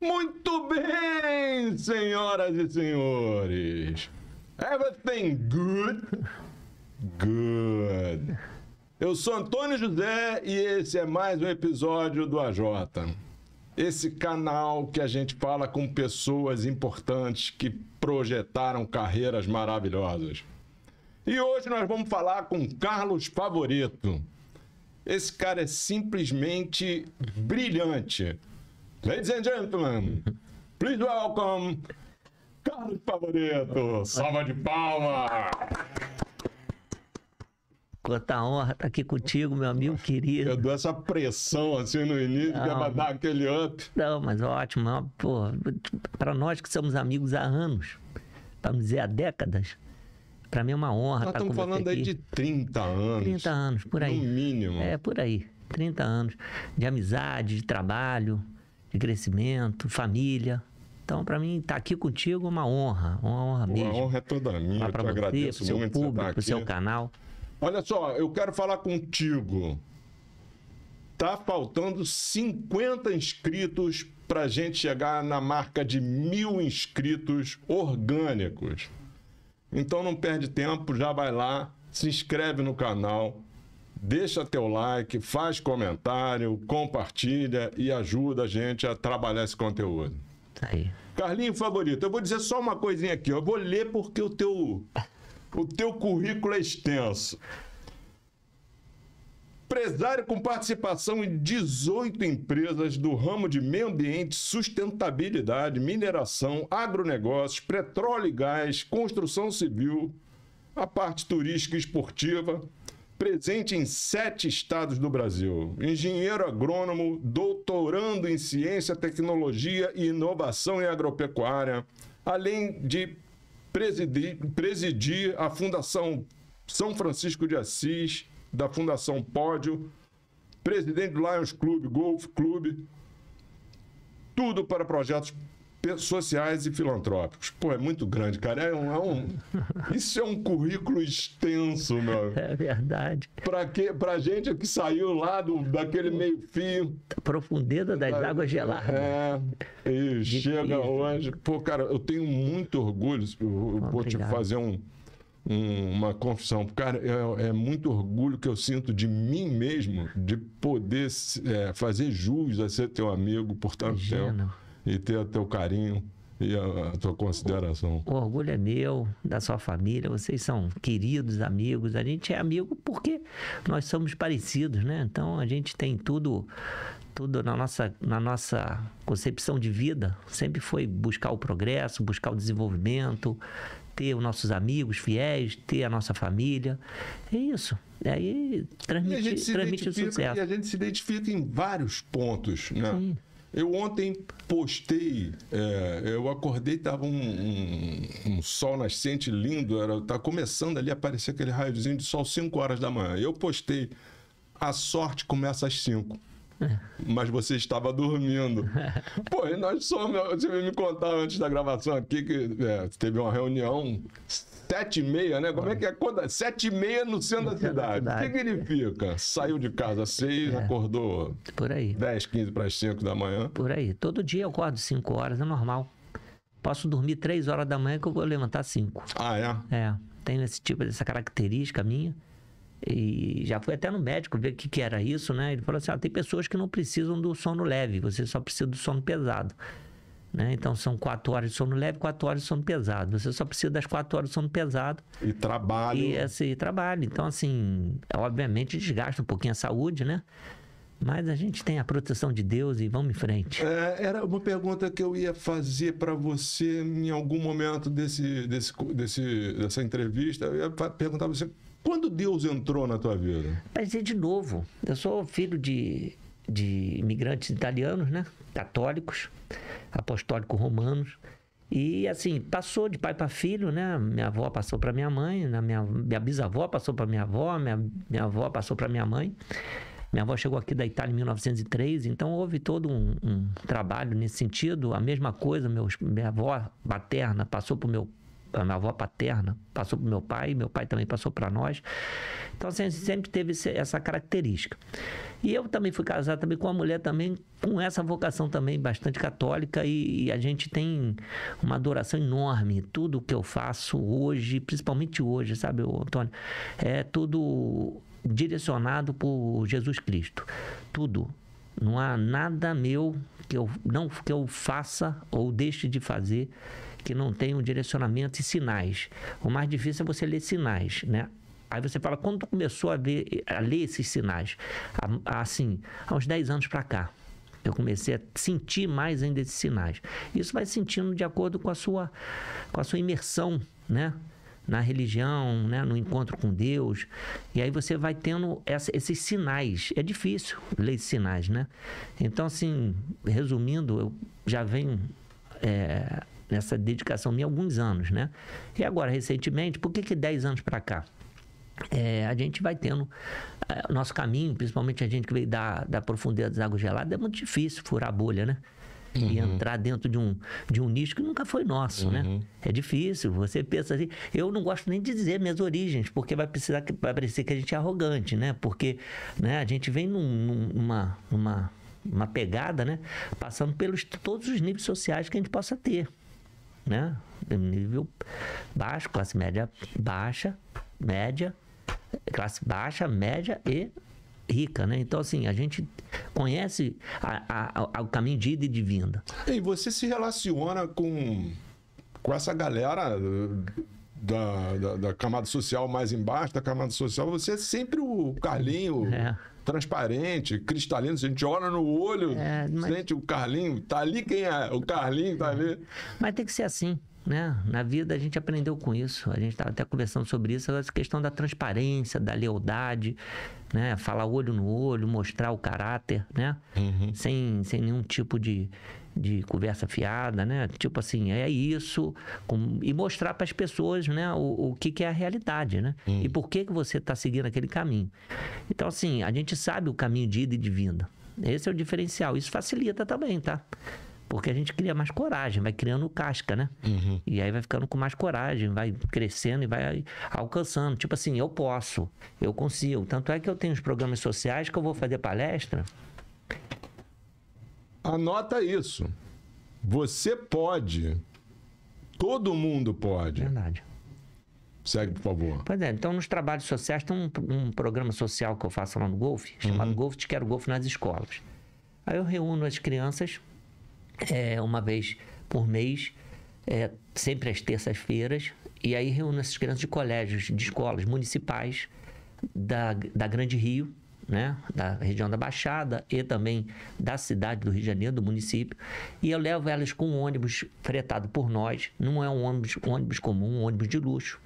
Muito bem, senhoras e senhores. Everything good? Good. Eu sou Antônio José e esse é mais um episódio do AJ. Esse canal que a gente fala com pessoas importantes que projetaram carreiras maravilhosas. E hoje nós vamos falar com Carlos Favorito. Esse cara é simplesmente brilhante. Ladies and gentlemen, please welcome Carlos Favorito. Salva de palmas! Quanta honra estar aqui contigo, meu amigo querido. Eu dou essa pressão assim no início, que é pra dar aquele up. Não, mas ótimo. Para nós que somos amigos há anos, para não dizer há décadas, para mim é uma honra Nós estar com você aqui. estamos falando aí de 30 anos. 30 anos, por aí. No mínimo. É, por aí. 30 anos de amizade, de trabalho, de crescimento, família. Então, para mim, estar aqui contigo é uma honra mesmo. A honra é toda minha, eu te agradeço pro seu muito público, por estar pro aqui. seu canal. Olha só, eu quero falar contigo. Tá faltando 50 inscritos pra gente chegar na marca de 1000 inscritos orgânicos. Então não perde tempo, já vai lá, se inscreve no canal, deixa teu like, faz comentário, compartilha e ajuda a gente a trabalhar esse conteúdo. Tá aí. Carlinho Favorito, eu vou dizer só uma coisinha aqui, eu vou ler porque o teu currículo é extenso. Empresário com participação em 18 empresas do ramo de meio ambiente, sustentabilidade, mineração, agronegócios, petróleo e gás, construção civil, a parte turística e esportiva, presente em 7 estados do Brasil. Engenheiro agrônomo, doutorando em ciência, tecnologia e inovação em agropecuária, além de presidir a Fundação São Francisco de Assis, da Fundação Pódio, presidente do Lions Clube, Golf Clube, tudo para projetos sociais e filantrópicos. Pô, é muito grande, cara. Isso é um currículo extenso, meu. É verdade. Pra gente que saiu lá daquele meio-fio. Profundeza das águas geladas. E chega hoje. Pô, cara, eu tenho muito orgulho. Eu vou te fazer uma confissão. Cara, é muito orgulho que eu sinto de mim mesmo, de poder fazer jus a ser teu amigo por tanto tempo e ter o teu carinho e a tua consideração. O orgulho é meu, da sua família, vocês são queridos amigos, a gente é amigo porque nós somos parecidos, né? Então a gente tem tudo na nossa concepção de vida, sempre foi buscar o progresso, buscar o desenvolvimento, ter os nossos amigos fiéis, ter a nossa família, é isso. Aí transmite o sucesso. E a gente se identifica em vários pontos, né? Sim. Eu ontem postei, eu acordei, estava um sol nascente lindo, tá começando ali a aparecer aquele raiozinho de sol 5 horas da manhã. Eu postei, a sorte começa às 5. Mas você estava dormindo. Pô, e nós somos. Você me contar antes da gravação aqui que teve uma reunião 7h30, né? Como é que é? 7h30 no centro da cidade. O que significa? Saiu de casa às 6, acordou por aí. 10, 15 para as 5 da manhã. Por aí. Todo dia eu acordo 5 horas, é normal. Posso dormir 3 horas da manhã que eu vou levantar 5. Ah, é? É. Tenho essa característica minha. E já fui até no médico ver o que era isso, né? Ele falou assim, tem pessoas que não precisam do sono leve, você só precisa do sono pesado, né? Então são 4 horas de sono leve, 4 horas de sono pesado. Você só precisa das 4 horas de sono pesado. E trabalho. E trabalho. Então, assim, obviamente desgasta um pouquinho a saúde, né? Mas a gente tem a proteção de Deus e vamos em frente. Era uma pergunta que eu ia fazer para você em algum momento dessa entrevista. Eu ia perguntar para você, quando Deus entrou na tua vida? Vai dizer de novo, eu sou filho de imigrantes italianos, né? Católicos, apostólicos romanos. E assim, passou de pai para filho, né? Minha avó passou para minha mãe, minha bisavó passou para minha avó, minha avó passou para minha mãe. Minha avó chegou aqui da Itália em 1903, então houve todo um trabalho nesse sentido. A mesma coisa, minha avó paterna passou para o meu a minha avó paterna passou para meu pai também passou para nós. Então, assim, sempre teve essa característica. E eu também fui casado também com uma mulher também com essa vocação também bastante católica e a gente tem uma adoração enorme. Tudo que eu faço hoje, principalmente hoje, sabe, Antônio, é tudo direcionado por Jesus Cristo. Tudo. Não há nada meu que eu faça ou deixe de fazer que não tenha um direcionamento e sinais. O mais difícil é você ler sinais, né? Aí você fala, quando tu começou a ler esses sinais? Assim, há uns 10 anos para cá, eu comecei a sentir mais ainda esses sinais. Isso vai sentindo de acordo com a sua imersão, né? Na religião, né? No encontro com Deus. E aí você vai tendo esses sinais. É difícil ler esses sinais, né? Então, assim, resumindo, eu já venho nessa dedicação minha há alguns anos, né? E agora, recentemente, por que 10 anos para cá? A gente vai tendo nosso caminho, principalmente a gente que veio da profundeza das águas geladas, é muito difícil furar a bolha, né? Uhum. E entrar dentro de um nicho que nunca foi nosso, né? É difícil, você pensa assim, eu não gosto nem de dizer minhas origens, porque vai parecer que a gente é arrogante, né? Porque, né, a gente vem numa pegada, né? Passando pelos todos os níveis sociais que a gente possa ter, né? Nível baixo, classe média baixa, média, classe baixa, média e rica, né? Então, assim, a gente conhece o caminho de ida e de vinda. E você se relaciona com essa galera da camada social mais embaixo, da camada social, você é sempre o Carlinho transparente, cristalino, a gente olha no olho, sente o Carlinho, tá ali quem é? O Carlinho tá ali. Mas tem que ser assim, né? Na vida a gente aprendeu com isso, a gente estava até conversando sobre isso, essa questão da transparência, da lealdade, né? Falar olho no olho, mostrar o caráter, né? Sem nenhum tipo de conversa fiada, né? Tipo assim, é isso, e mostrar para as pessoas, né, o que é a realidade, né? E por que você está seguindo aquele caminho. Então, assim, a gente sabe o caminho de ida e de vinda. Esse é o diferencial. Isso facilita também, tá? Porque a gente cria mais coragem, vai criando casca, né? E aí vai ficando com mais coragem, vai crescendo e vai alcançando. Tipo assim, eu posso, eu consigo. Tanto é que eu tenho os programas sociais que eu vou fazer palestra. Anota isso. Você pode. Todo mundo pode. Verdade. Segue, por favor. Pois é, então nos trabalhos sociais tem um programa social que eu faço lá no Golfe, chamado Golfe Te Quero Golfe nas escolas. Aí eu reúno as crianças uma vez por mês, sempre às terças-feiras, e aí reúno essas crianças de colégios, de escolas municipais da Grande Rio, né, da região da Baixada e também da cidade do Rio de Janeiro, do município, e eu levo elas com um ônibus fretado por nós, não é um ônibus comum, um ônibus de luxo,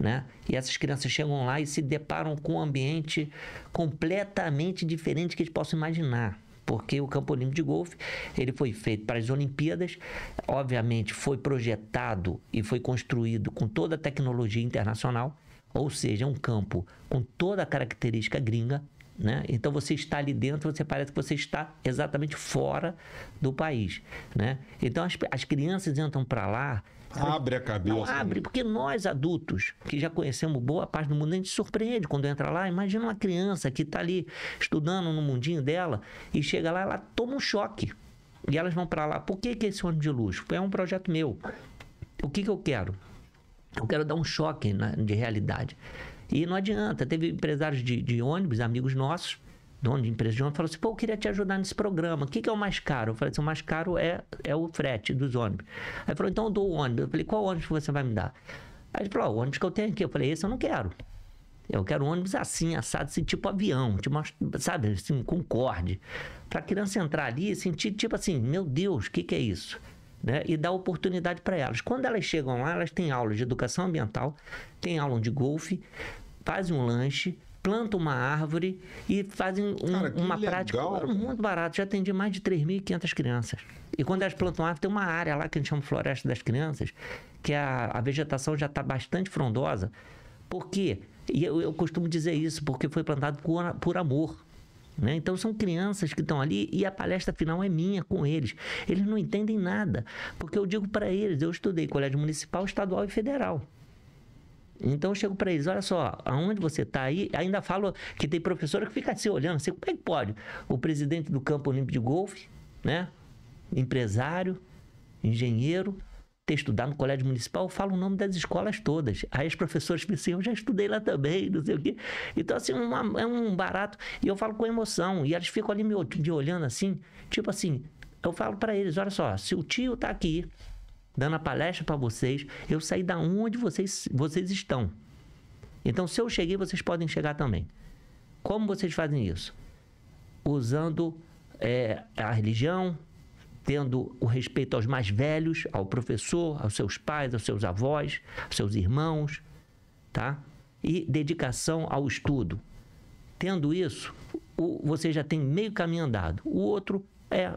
né? E essas crianças chegam lá e se deparam com um ambiente completamente diferente que eles possam imaginar. Porque o Campo Olímpico de Golfe, ele foi feito para as Olimpíadas, obviamente foi projetado e foi construído com toda a tecnologia internacional, ou seja, é um campo com toda a característica gringa, né? Então você está ali dentro, você parece que você está exatamente fora do país, né? Então as crianças entram para lá. Abre a cabeça. Não abre, porque nós adultos, que já conhecemos boa parte do mundo, a gente se surpreende quando entra lá. Imagina uma criança que está ali estudando no mundinho dela e chega lá, ela toma um choque. E elas vão para lá. Por que esse ônibus de luxo? É um projeto meu. O que eu quero? Eu quero dar um choque de realidade. E não adianta. Teve empresários de ônibus, amigos nossos, dono de empresa de ônibus, falou assim, pô, eu queria te ajudar nesse programa. O que é o mais caro? Eu falei assim, o mais caro é o frete dos ônibus. Aí ele falou, então eu dou o ônibus. Eu falei, qual ônibus você vai me dar? Aí ele falou, o ônibus que eu tenho aqui. Eu falei, esse eu não quero. Eu quero um ônibus assim, assado, assim, tipo avião, tipo, sabe, assim, Concorde. Pra criança entrar ali e sentir, tipo assim, meu Deus, o que é isso? Né? E dar oportunidade para elas. Quando elas chegam lá, elas têm aula de educação ambiental, têm aula de golfe, fazem um lanche, plantam uma árvore e fazem uma prática muito barata. Já atendi mais de 3.500 crianças. E quando elas plantam árvore, tem uma área lá que a gente chama Floresta das Crianças, que a vegetação já está bastante frondosa. Por quê? E eu costumo dizer isso, porque foi plantado por amor. Né? Então são crianças que estão ali e a palestra final é minha com eles. Eles não entendem nada, porque eu digo para eles, eu estudei colégio municipal, estadual e federal. Então eu chego para eles, olha só, aonde você está aí, ainda falo que tem professora que fica assim olhando, assim, como é que pode? O presidente do Campo Olímpico de Golfe, né? Empresário, engenheiro, ter estudado no colégio municipal, eu falo o nome das escolas todas. Aí os professores me dizem, eu já estudei lá também, não sei o quê. Então, assim, é um barato. E eu falo com emoção. E eles ficam ali me olhando assim, tipo assim, eu falo para eles, olha só, se o tio tá aqui, dando a palestra para vocês, eu saí da onde vocês estão. Então, se eu cheguei, vocês podem chegar também. Como vocês fazem isso? Usando a religião, tendo o respeito aos mais velhos, ao professor, aos seus pais, aos seus avós, aos seus irmãos, tá? E dedicação ao estudo. Tendo isso, você já tem meio caminho andado. O outro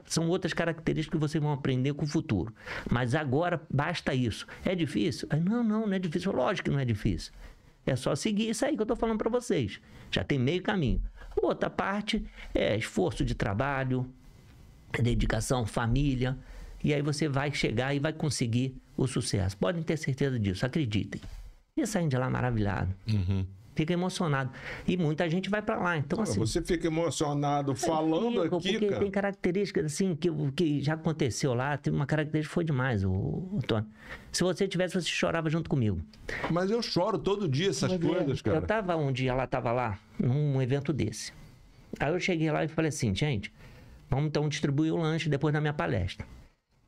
são outras características que vocês vão aprender com o futuro. Mas agora basta isso. É difícil? Não é difícil. Lógico que não é difícil. É só seguir isso aí que eu estou falando para vocês. Já tem meio caminho. Outra parte é esforço de trabalho, dedicação, família, e aí você vai chegar e vai conseguir o sucesso. Podem ter certeza disso, acreditem. E saem de lá maravilhado. Fica emocionado. E muita gente vai para lá. Então, assim, você fica emocionado falando aqui, porque cara. Tem características assim que já aconteceu lá. Tem uma característica que foi demais, o Tony. Se você tivesse, você chorava junto comigo. Mas eu choro todo dia essas coisas, cara. Eu tava um dia, ela tava lá, num evento desse. Aí eu cheguei lá e falei assim, gente, vamos então distribuir o lanche depois da minha palestra.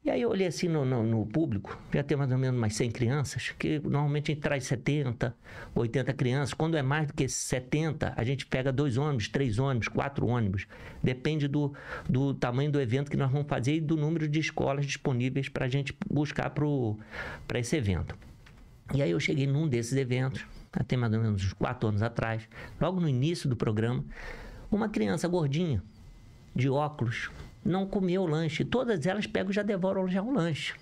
E aí eu olhei assim no público, já tem mais ou menos umas 100 crianças, que normalmente a gente traz 70, 80 crianças. Quando é mais do que 70, a gente pega 2 ônibus, 3 ônibus, 4 ônibus. Depende do tamanho do evento que nós vamos fazer e do número de escolas disponíveis para a gente buscar para esse evento. E aí eu cheguei num desses eventos, até mais ou menos uns 4 anos atrás, logo no início do programa, uma criança gordinha, de óculos, não comeu o lanche. Todas elas pegam e já devoram já o lanche,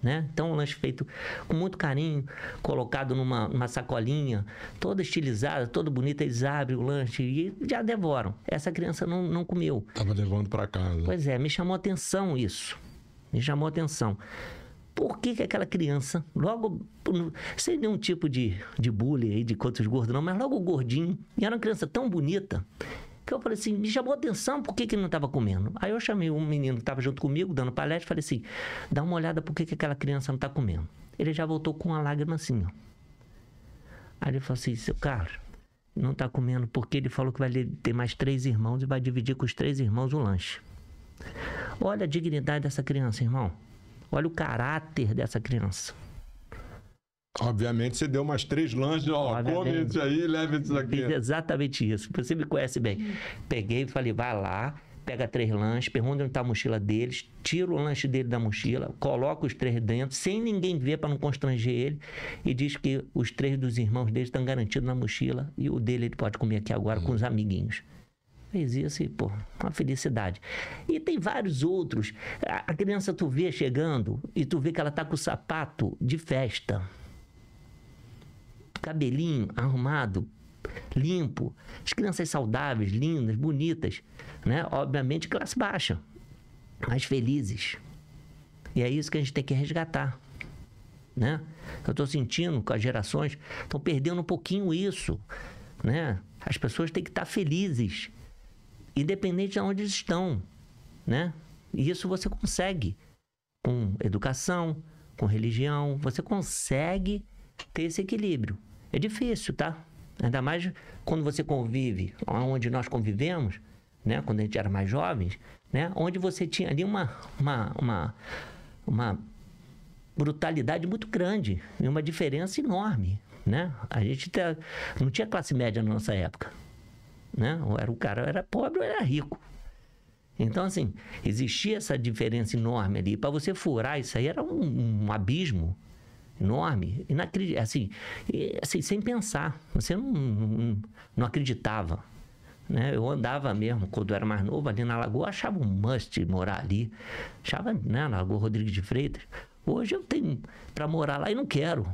né? Então, um lanche feito com muito carinho, colocado numa sacolinha, toda estilizada, toda bonita, eles abrem o lanche e já devoram. Essa criança não comeu. Tava levando para casa. Pois é, me chamou atenção isso. Me chamou atenção. Por que aquela criança, logo, sem nenhum tipo de bullying aí de contra os gordos não, mas logo gordinho, e era uma criança tão bonita, que eu falei assim, me chamou a atenção, por que ele não estava comendo? Aí eu chamei um menino que estava junto comigo, dando palestra, e falei assim, dá uma olhada por que aquela criança não está comendo. Ele já voltou com uma lágrima assim, ó. Aí ele falou assim, seu Carlos, não está comendo porque ele falou que vai ter mais 3 irmãos e vai dividir com os 3 irmãos o lanche. Olha a dignidade dessa criança, irmão. Olha o caráter dessa criança. Obviamente você deu umas 3 lanches, ó, come isso aí, leva isso aqui. Fiz exatamente isso, você me conhece bem. Peguei e falei, vai lá, pega 3 lanches, pergunta onde está a mochila deles, tira o lanche dele da mochila, coloca os 3 dentro, sem ninguém ver para não constranger ele, e diz que os 3 dos irmãos dele estão garantidos na mochila e o dele ele pode comer aqui agora com os amiguinhos. Fez isso e, pô, uma felicidade. E tem vários outros. A criança tu vê chegando e tu vê que ela tá com o sapato de festa, cabelinho arrumado, limpo, as crianças saudáveis, lindas, bonitas, né? Obviamente classe baixa, mas felizes. E é isso que a gente tem que resgatar, né? Eu estou sentindo que as gerações estão perdendo um pouquinho isso, né? As pessoas têm que estar felizes, independente de onde eles estão, né? E isso você consegue com educação, com religião, você consegue ter esse equilíbrio. É difícil, tá? Ainda mais quando você convive, onde nós convivemos, né? Quando a gente era mais jovens, né? Onde você tinha ali uma brutalidade muito grande e uma diferença enorme, né? A gente não tinha classe média na nossa época, né? Ou era o cara era pobre ou era rico. Então, assim, existia essa diferença enorme ali. Para você furar isso aí era um abismo enorme, assim, sem pensar. Você não acreditava, né? Eu andava mesmo, quando eu era mais novo, ali na Lagoa, achava um must morar ali. Achava, né, na Lagoa Rodrigues de Freitas. Hoje eu tenho para morar lá e não quero.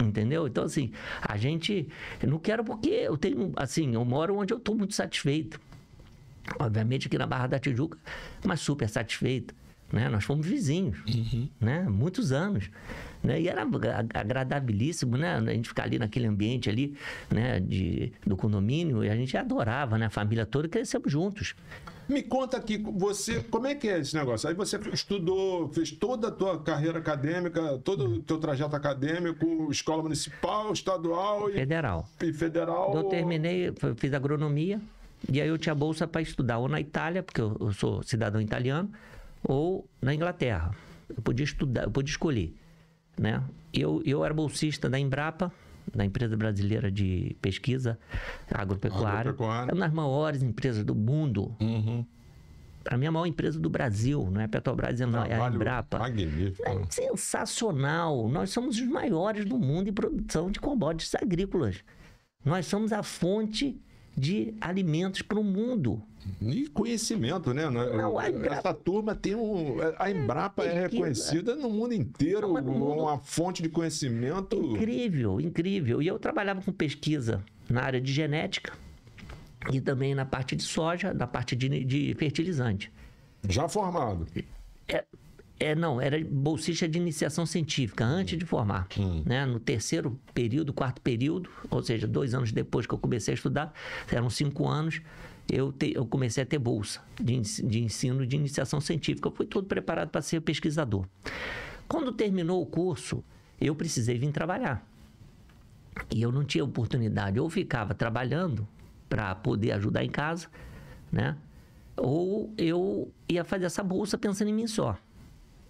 Entendeu? Então, assim, eu não quero porque eu tenho, assim, eu moro onde eu estou muito satisfeito. obviamente aqui na Barra da Tijuca, mas super satisfeito, né? Nós fomos vizinhos, né? Muitos anos, né? E era agradabilíssimo, né? A gente ficar ali naquele ambiente ali, né? Do condomínio, e a gente adorava, né? A família toda, crescemos juntos. Me conta aqui, você, como é que é esse negócio? Aí você estudou, fez toda a tua carreira acadêmica, todo o teu trajeto acadêmico, escola municipal, estadual Federal. E federal. Eu terminei, fiz agronomia, e aí eu tinha bolsa para estudar ou na Itália, porque eu sou cidadão italiano, ou na Inglaterra. Eu podia estudar, eu podia escolher, né? Eu era bolsista da Embrapa, da empresa brasileira de pesquisa agropecuária. É uma das maiores empresas do mundo. A minha maior empresa do Brasil, não é Petrobras, é a Embrapa. Magnífico. É sensacional. Nós somos os maiores do mundo em produção de commodities agrícolas. Nós somos a fonte de alimentos para o mundo. E conhecimento, né? Não, essa turma tem a Embrapa é reconhecida no mundo inteiro, uma fonte de conhecimento. Incrível, incrível. E eu trabalhava com pesquisa na área de genética e também na parte de soja, na parte de fertilizante. Já formado? Não, era bolsista de iniciação científica, antes de formar. Né? No terceiro período, quarto período, ou seja, 2 anos depois que eu comecei a estudar, eram 5 anos, eu comecei a ter bolsa de ensino de iniciação científica. Eu fui todo preparado para ser pesquisador. Quando terminou o curso, eu precisei vir trabalhar. E eu não tinha oportunidade. Ou ficava trabalhando para poder ajudar em casa, né? Ou eu ia fazer essa bolsa pensando em mim só.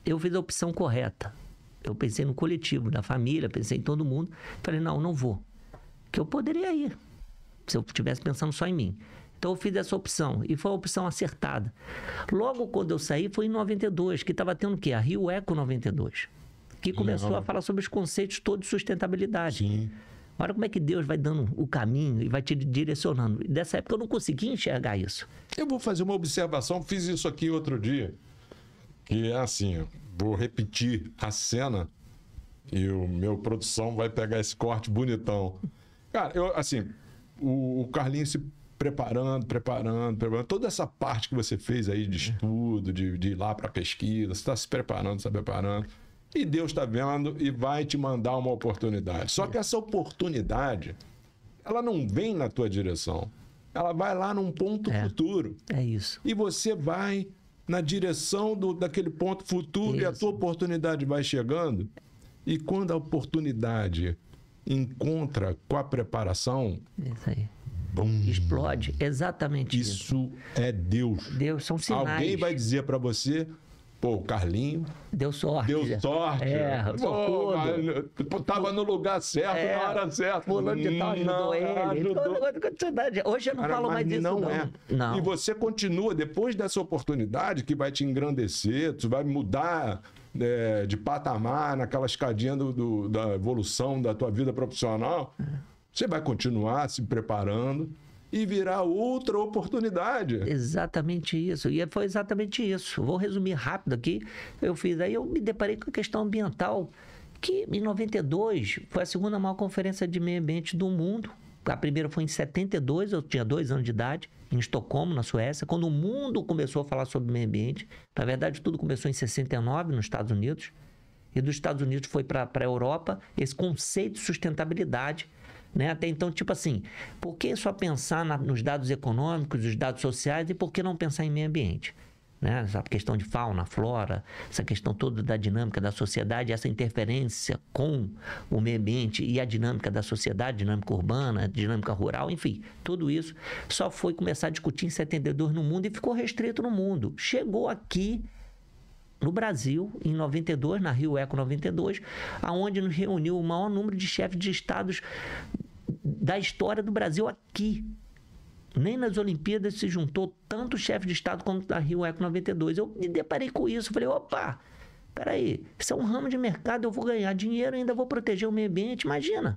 Eu fiz a opção correta. Eu pensei no coletivo, da família, pensei em todo mundo. Falei, não vou. Que eu poderia ir, se eu estivesse pensando só em mim. Então eu fiz essa opção, e foi a opção acertada. Logo quando eu saí, foi em 92, que estava tendo o quê? A Rio Eco 92, que começou a falar sobre os conceitos todos de sustentabilidade. Sim. Olha como é que Deus vai dando o caminho e vai te direcionando. Dessa época eu não conseguia enxergar isso. Eu vou fazer uma observação, fiz isso aqui outro dia, que é assim, vou repetir a cena e o meu produção vai pegar esse corte bonitão. Cara, o Carlinhos se preparando, toda essa parte que você fez aí de estudo, de ir lá para pesquisa, você está se preparando, e Deus está vendo e vai te mandar uma oportunidade. Só que essa oportunidade, ela não vem na tua direção, ela vai lá num ponto futuro. É isso. E você vai na direção daquele ponto futuro. Isso. E a tua oportunidade vai chegando, e quando a oportunidade encontra com a preparação, isso aí. Bum. Explode, exatamente isso. Isso é Deus. Deus, são sinais. Alguém vai dizer para você, pô, o Carlinho... Deu sorte. Tava no lugar certo, na hora certa. Fulano de tal ajudou ele. Hoje eu não falo mais disso, não. E você continua, depois dessa oportunidade que vai te engrandecer, tu vai mudar de patamar naquela escadinha da evolução da tua vida profissional... Você vai continuar se preparando e virá outra oportunidade. Exatamente isso. E foi exatamente isso. Vou resumir rápido aqui. Aí eu me deparei com a questão ambiental, que em 92 foi a segunda maior conferência de meio ambiente do mundo. A primeira foi em 72, eu tinha 2 anos de idade, em Estocolmo, na Suécia, quando o mundo começou a falar sobre meio ambiente. Na verdade, tudo começou em 69, nos Estados Unidos. E dos Estados Unidos foi para a Europa, esse conceito de sustentabilidade. Né? Até então, tipo assim, por que só pensar nos dados econômicos, os dados sociais, e por que não pensar em meio ambiente? Né? Essa questão de fauna, flora, essa questão toda da dinâmica da sociedade, essa interferência com o meio ambiente e a dinâmica da sociedade, dinâmica urbana, dinâmica rural, enfim, tudo isso só foi começar a discutir em 72 no mundo e ficou restrito no mundo. Chegou aqui no Brasil, em 92, na Rio Eco 92, aonde nos reuniu o maior número de chefes de estados da história do Brasil aqui. Nem nas Olimpíadas se juntou tanto chefe de estado como na Rio Eco 92. Eu me deparei com isso, falei, opa, peraí, isso é um ramo de mercado, eu vou ganhar dinheiro e ainda vou proteger o meio ambiente, imagina.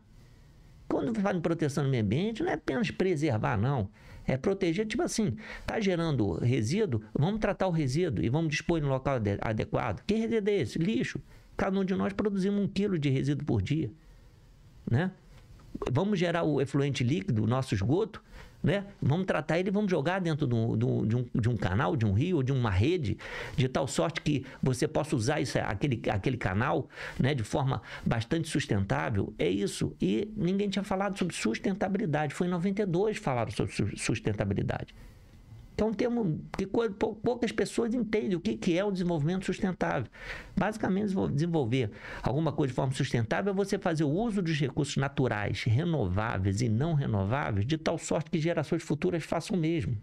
Quando fala em proteção do meio ambiente, não é apenas preservar, não. É proteger, tipo assim, está gerando resíduo, vamos tratar o resíduo e vamos dispor no local adequado. Que resíduo é esse? Lixo. Cada um de nós produzimos 1 quilo de resíduo por dia, né? vamos gerar o efluente líquido, o nosso esgoto, né? Vamos tratar ele e vamos jogar dentro de um canal, de um rio, de uma rede, de tal sorte que você possa usar aquele canal, né, de forma bastante sustentável. É isso. E ninguém tinha falado sobre sustentabilidade. Foi em 92 que falaram sobre sustentabilidade. Então, que poucas pessoas entendem o que é o desenvolvimento sustentável. Basicamente, desenvolver alguma coisa de forma sustentável é você fazer o uso dos recursos naturais, renováveis e não renováveis, de tal sorte que gerações futuras façam o mesmo.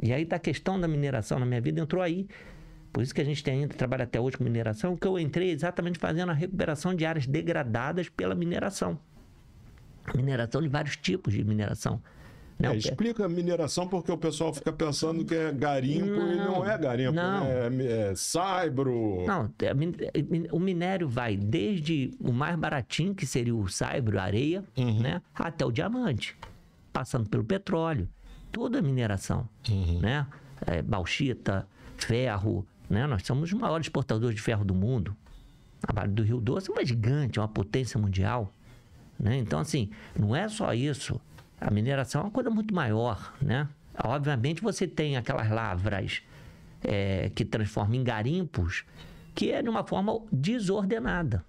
E aí está a questão da mineração na minha vida, entrou aí. Por isso que a gente ainda trabalha até hoje com mineração, que eu entrei exatamente fazendo a recuperação de áreas degradadas pela mineração. Mineração de vários tipos de mineração. Explica a mineração, porque o pessoal fica pensando que é garimpo e não é garimpo, não. É saibro. Não, o minério vai desde o mais baratinho, que seria o saibro, a areia, né, até o diamante, passando pelo petróleo. Tudo é mineração, né? Bauxita, ferro, né? Nós somos os maiores exportadores de ferro do mundo. A Vale do Rio Doce é uma gigante, é uma potência mundial, né? Então, assim, não é só isso. A mineração é uma coisa muito maior, né? Obviamente você tem aquelas lavras que transformam em garimpos, que é de uma forma desordenada,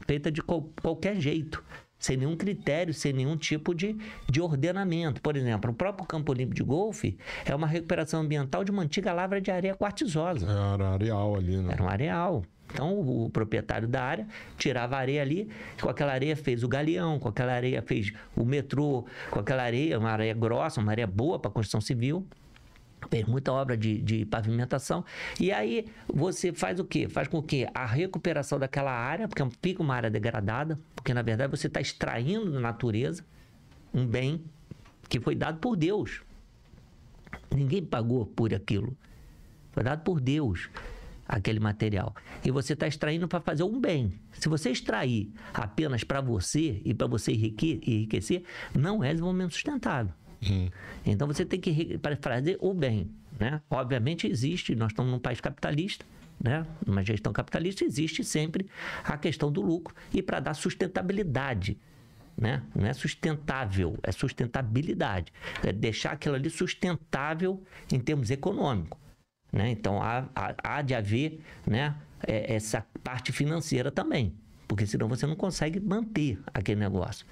feita de qualquer jeito, sem nenhum critério, sem nenhum tipo de ordenamento. Por exemplo, o próprio Campo Limpo de Golfe é uma recuperação ambiental de uma antiga lavra de areia quartzosa. Era areal ali, né? Era um areal. Então, o proprietário da área tirava a areia ali, com aquela areia fez o galeão, com aquela areia fez o metrô, com aquela areia, uma areia grossa, uma areia boa para construção civil, fez muita obra de pavimentação. E aí, você faz o quê? Faz com que a recuperação daquela área, porque fica uma área degradada, porque, na verdade, você está extraindo da natureza um bem que foi dado por Deus. Ninguém pagou por aquilo. Foi dado por Deus, aquele material. E você está extraindo para fazer um bem. Se você extrair apenas para você e para você enriquecer, não é desenvolvimento sustentável. Então você tem que fazer o bem, né? Obviamente existe, nós estamos num país capitalista, né? Numa gestão capitalista existe sempre a questão do lucro e para dar sustentabilidade, né? Não é sustentável, é sustentabilidade. É deixar aquilo ali sustentável em termos econômicos. Né? Então, há de haver, né, essa parte financeira também, porque senão você não consegue manter aquele negócio,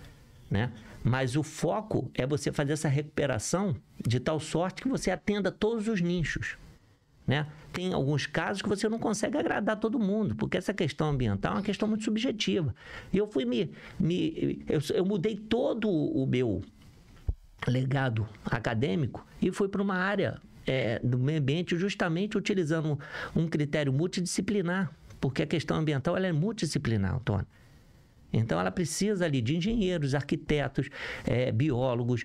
né? Mas o foco é você fazer essa recuperação de tal sorte que você atenda todos os nichos, né? Tem alguns casos que você não consegue agradar todo mundo, porque essa questão ambiental é uma questão muito subjetiva. E eu fui eu mudei todo o meu legado acadêmico e fui para uma área do meio ambiente, justamente utilizando um critério multidisciplinar, porque a questão ambiental ela é multidisciplinar, Antônio. Então, ela precisa ali de engenheiros, arquitetos, biólogos,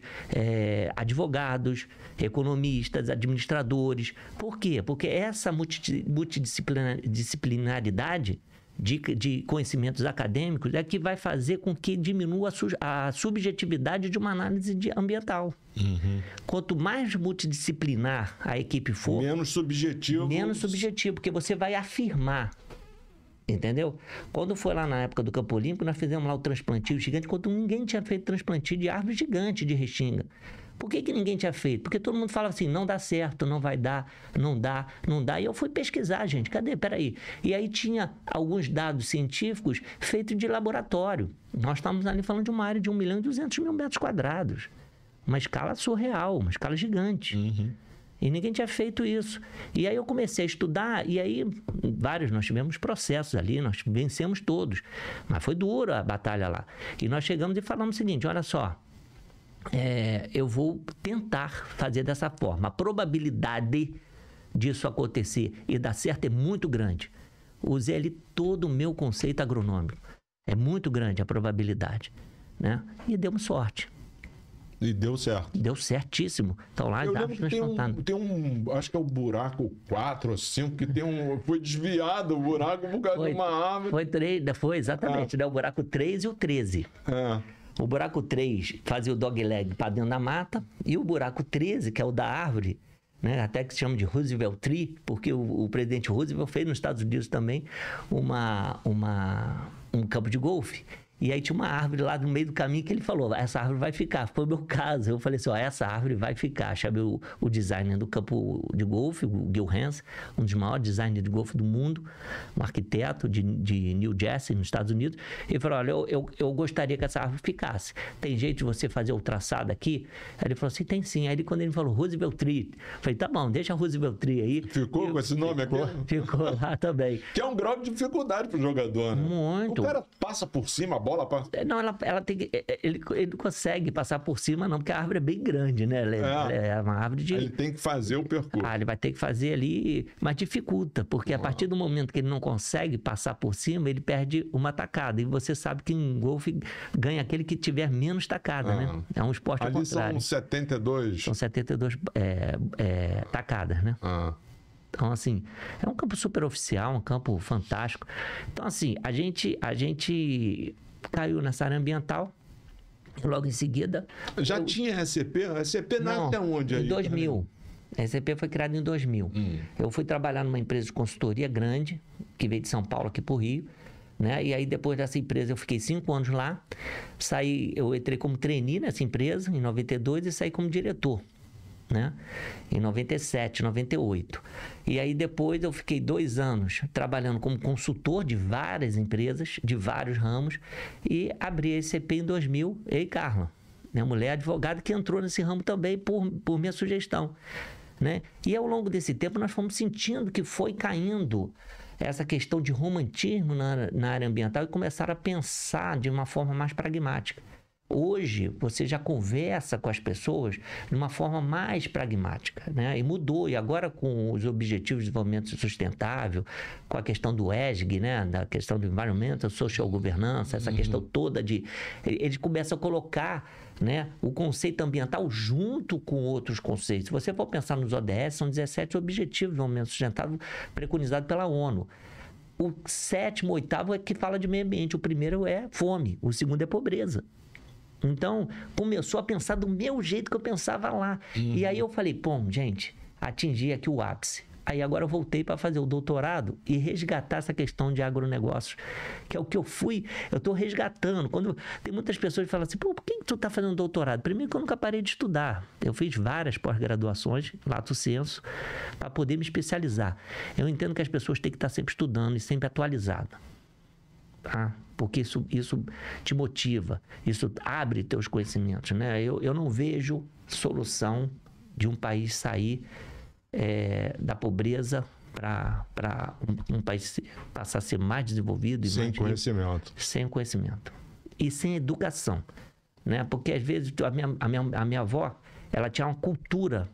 advogados, economistas, administradores. Por quê? Porque essa multidisciplinaridade de conhecimentos acadêmicos é que vai fazer com que diminua a subjetividade de uma análise ambiental. Quanto mais multidisciplinar a equipe for... Menos subjetivo, porque você vai afirmar. Entendeu? Quando foi lá na época do Campo Limpo, nós fizemos lá o transplantio gigante, quando ninguém tinha feito transplantio de árvore gigante de restinga. Por que ninguém tinha feito? Porque todo mundo falava assim, não dá certo, não vai dar, não dá. E eu fui pesquisar, gente, cadê? Peraí. E aí tinha alguns dados científicos feitos de laboratório. Nós estávamos ali falando de uma área de 1.200.000 metros quadrados. Uma escala surreal, uma escala gigante. E ninguém tinha feito isso. E aí eu comecei a estudar, e aí nós tivemos processos ali, nós vencemos todos. Mas foi dura a batalha lá. E nós chegamos e falamos o seguinte, olha só, eu vou tentar fazer dessa forma. A probabilidade disso acontecer e dar certo é muito grande. Usei ali todo o meu conceito agronômico. É muito grande a probabilidade, né? E demos sorte. E deu certo. Deu certíssimo. Então lá eu lembro que tem acho que é o buraco 4 ou 5, que foi desviado o buraco por causa de uma árvore. Foi exatamente, né? O buraco 3 e o 13. O buraco 3 fazia o dogleg para dentro da mata, e o buraco 13, que é o da árvore, né? Até que se chama de Roosevelt Tree, porque o presidente Roosevelt fez nos Estados Unidos também um campo de golfe. E aí tinha uma árvore lá no meio do caminho que ele falou, essa árvore vai ficar. Foi o meu caso. Eu falei assim, ó, essa árvore vai ficar. Chamei o designer do campo de golfe, o Gil Hanse, um dos maiores designers de golfe do mundo, um arquiteto de New Jersey, nos Estados Unidos. Ele falou, olha, eu gostaria que essa árvore ficasse. Tem jeito de você fazer o traçado aqui? Aí ele falou assim, tem sim. Aí quando ele falou Roosevelt Tree, eu falei, tá bom, deixa Roosevelt Tree aí. Ficou com esse nome aqui? Ficou lá também. Que é um grau de dificuldade pro jogador, né? Muito. O cara passa por cima, a bola passa... Não, ela tem que... Ele não consegue passar por cima, não, porque a árvore é bem grande, né? Ela é uma árvore de... Ele tem que fazer o percurso. Ele vai ter que fazer ali, mas dificulta, porque a partir do momento que ele não consegue passar por cima, ele perde uma tacada. E você sabe que em golfe ganha aquele que tiver menos tacada, né? É um esporte ao contrário. Ali são 72... São 72 tacadas, né? Então, assim, é um campo super oficial, um campo fantástico. Então, assim, a gente caiu nessa área ambiental. Logo em seguida... Já tinha SCP? A SCP nasce até onde? Em 2000. A SCP foi criada em 2000. Eu fui trabalhar numa empresa de consultoria grande, que veio de São Paulo aqui para o Rio. Né? E aí, depois dessa empresa, eu fiquei 5 anos lá. Eu entrei como trainee nessa empresa, em 92, e saí como diretor, né? Em 97, 98. E aí, depois, eu fiquei 2 anos trabalhando como consultor de várias empresas, de vários ramos, e abri a SCP em 2000, eu e Carla, minha mulher advogada, que entrou nesse ramo também por minha sugestão, né? E ao longo desse tempo, nós fomos sentindo que foi caindo essa questão de romantismo na área ambiental e começaram a pensar de uma forma mais pragmática. Hoje, você já conversa com as pessoas de uma forma mais pragmática, né? E mudou. E agora, com os Objetivos de Desenvolvimento Sustentável, com a questão do ESG, né? Da questão do Environmental Social Governance, essa questão toda de... Eles começam a colocar, né, o conceito ambiental junto com outros conceitos. Se você for pensar nos ODS, são 17 Objetivos de Desenvolvimento Sustentável preconizados pela ONU. O 7º, 8º é que fala de meio ambiente. O primeiro é fome, o segundo é pobreza. Então, começou a pensar do meu jeito que eu pensava lá. E aí eu falei, pô, gente, atingi aqui o ápice. Aí agora eu voltei para fazer o doutorado e resgatar essa questão de agronegócios, que é o que eu estou resgatando. Quando tem muitas pessoas que falam assim, pô, por que tu está fazendo doutorado? Primeiro que eu nunca parei de estudar. Eu fiz várias pós-graduações, lato sensu, para poder me especializar. Eu entendo que as pessoas têm que estar sempre estudando e sempre atualizadas. Tá? Porque isso te motiva, isso abre teus conhecimentos, né? Eu não vejo solução de um país sair da pobreza para um país passar a ser mais desenvolvido. Sem conhecimento. Sem conhecimento. E sem educação, né? Porque às vezes a minha avó, ela tinha uma cultura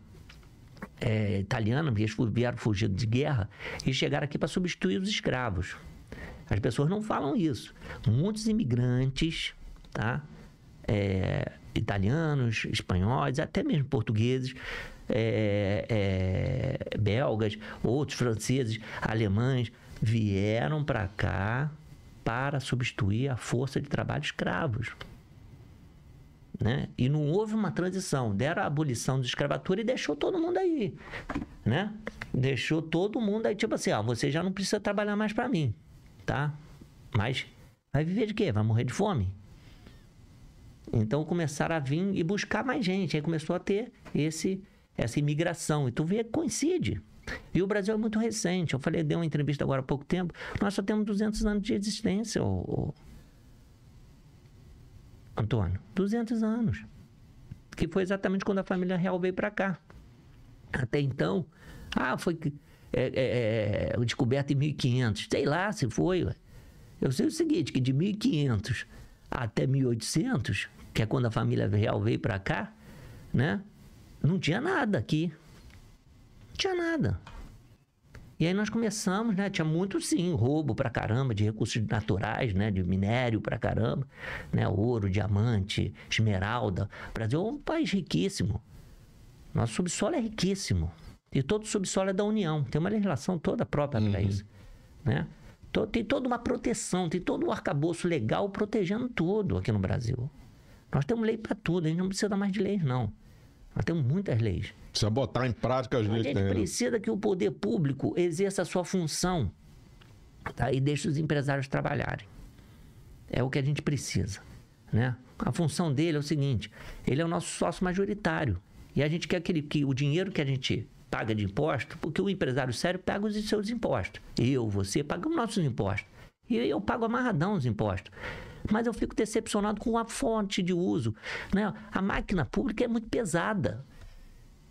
italiana, eles vieram fugindo de guerra e chegaram aqui para substituir os escravos. As pessoas não falam isso. Muitos imigrantes, tá? Italianos, espanhóis, até mesmo portugueses, belgas, outros franceses, alemães, vieram para cá para substituir a força de trabalho de escravos. Né? E não houve uma transição. Deram a abolição da escravatura e deixou todo mundo aí. Né? Deixou todo mundo aí, tipo assim, você já não precisa trabalhar mais para mim. Tá? Mas vai viver de quê? Vai morrer de fome? Então começaram a vir e buscar mais gente. Aí começou a ter essa imigração. E tu vê que coincide. E o Brasil é muito recente. Eu falei, dei uma entrevista agora há pouco tempo. Nós só temos 200 anos de existência, Antônio. 200 anos. Que foi exatamente quando a família real veio para cá. Até então, foi... descoberta em 1500, sei lá se foi. Eu sei o seguinte, que de 1500 até 1800, que é quando a família real veio para cá, né? Não tinha nada aqui. Não tinha nada. E aí nós começamos, né? Tinha muito, sim, roubo pra caramba de recursos naturais, né? De minério pra caramba, né? Ouro, diamante, esmeralda. O Brasil é um país riquíssimo. Nosso subsolo é riquíssimo. E todo o subsolo é da União. Tem uma legislação toda própria para isso. Né? Tem toda uma proteção, tem todo um arcabouço legal protegendo tudo aqui no Brasil. Nós temos lei para tudo, a gente não precisa mais de leis, não. Nós temos muitas leis. Precisa botar em prática as leis que tem. A gente precisa que o poder público exerça a sua função, tá? E deixe os empresários trabalharem. É o que a gente precisa, né? A função dele é o seguinte, ele é o nosso sócio majoritário. E a gente quer que o dinheiro que a gente paga de imposto, porque o empresário sério paga os seus impostos. Eu, você, pagamos nossos impostos. E eu pago amarradão os impostos. Mas eu fico decepcionado com a fonte de uso, né? A máquina pública é muito pesada.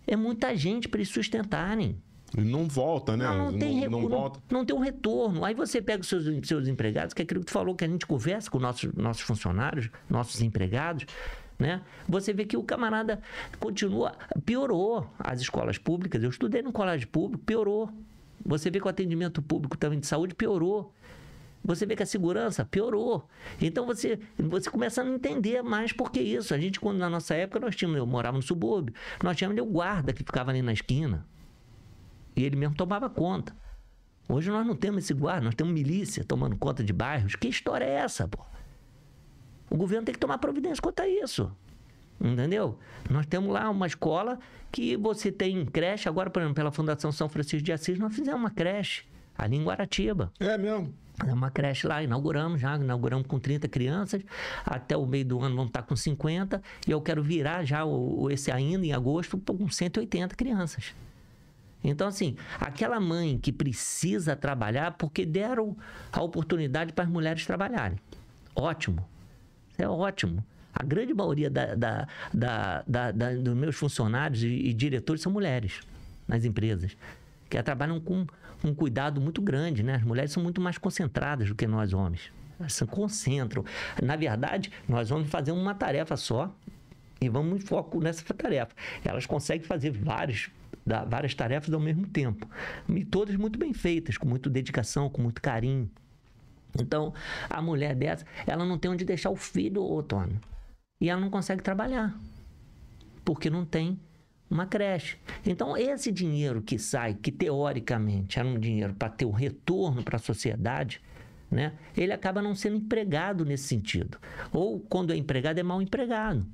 É muita gente para eles sustentarem. E não volta, né? Não volta. Não tem um retorno. Aí você pega os seus empregados, que é aquilo que tu falou, que a gente conversa com nossos funcionários, nossos empregados, né? Você vê que o camarada piorou as escolas públicas. Eu estudei no colégio público, piorou. Você vê que o atendimento público também de saúde piorou. Você vê que a segurança piorou. Então você começa a não entender mais por que isso. A gente, quando na nossa época, eu morava no subúrbio, nós tínhamos o guarda que ficava ali na esquina. E ele mesmo tomava conta. Hoje nós não temos esse guarda, nós temos milícia tomando conta de bairros. Que história é essa, pô? O governo tem que tomar providência quanto a isso. Entendeu? Nós temos lá uma escola que você tem creche. Agora, por exemplo, pela Fundação São Francisco de Assis, nós fizemos uma creche ali em Guaratiba. É mesmo? É uma creche lá, inauguramos com 30 crianças. Até o meio do ano vamos estar com 50. E eu quero virar já esse ainda em agosto com 180 crianças. Então, assim, aquela mãe que precisa trabalhar porque deram a oportunidade para as mulheres trabalharem. Ótimo. É ótimo. A grande maioria dos meus funcionários e diretores são mulheres nas empresas, que trabalham com um cuidado muito grande, né? As mulheres são muito mais concentradas do que nós homens. Elas se concentram. Na verdade, nós homens fazemos uma tarefa só e vamos em foco nessa tarefa. Elas conseguem fazer várias tarefas ao mesmo tempo. E todas muito bem feitas, com muita dedicação, com muito carinho. Então, a mulher dessa, ela não tem onde deixar o filho, Tony. E ela não consegue trabalhar. Porque não tem uma creche. Então, esse dinheiro que sai, que teoricamente era um dinheiro para ter um retorno para a sociedade, né? Ele acaba não sendo empregado nesse sentido. Ou, quando é empregado, é mal empregado.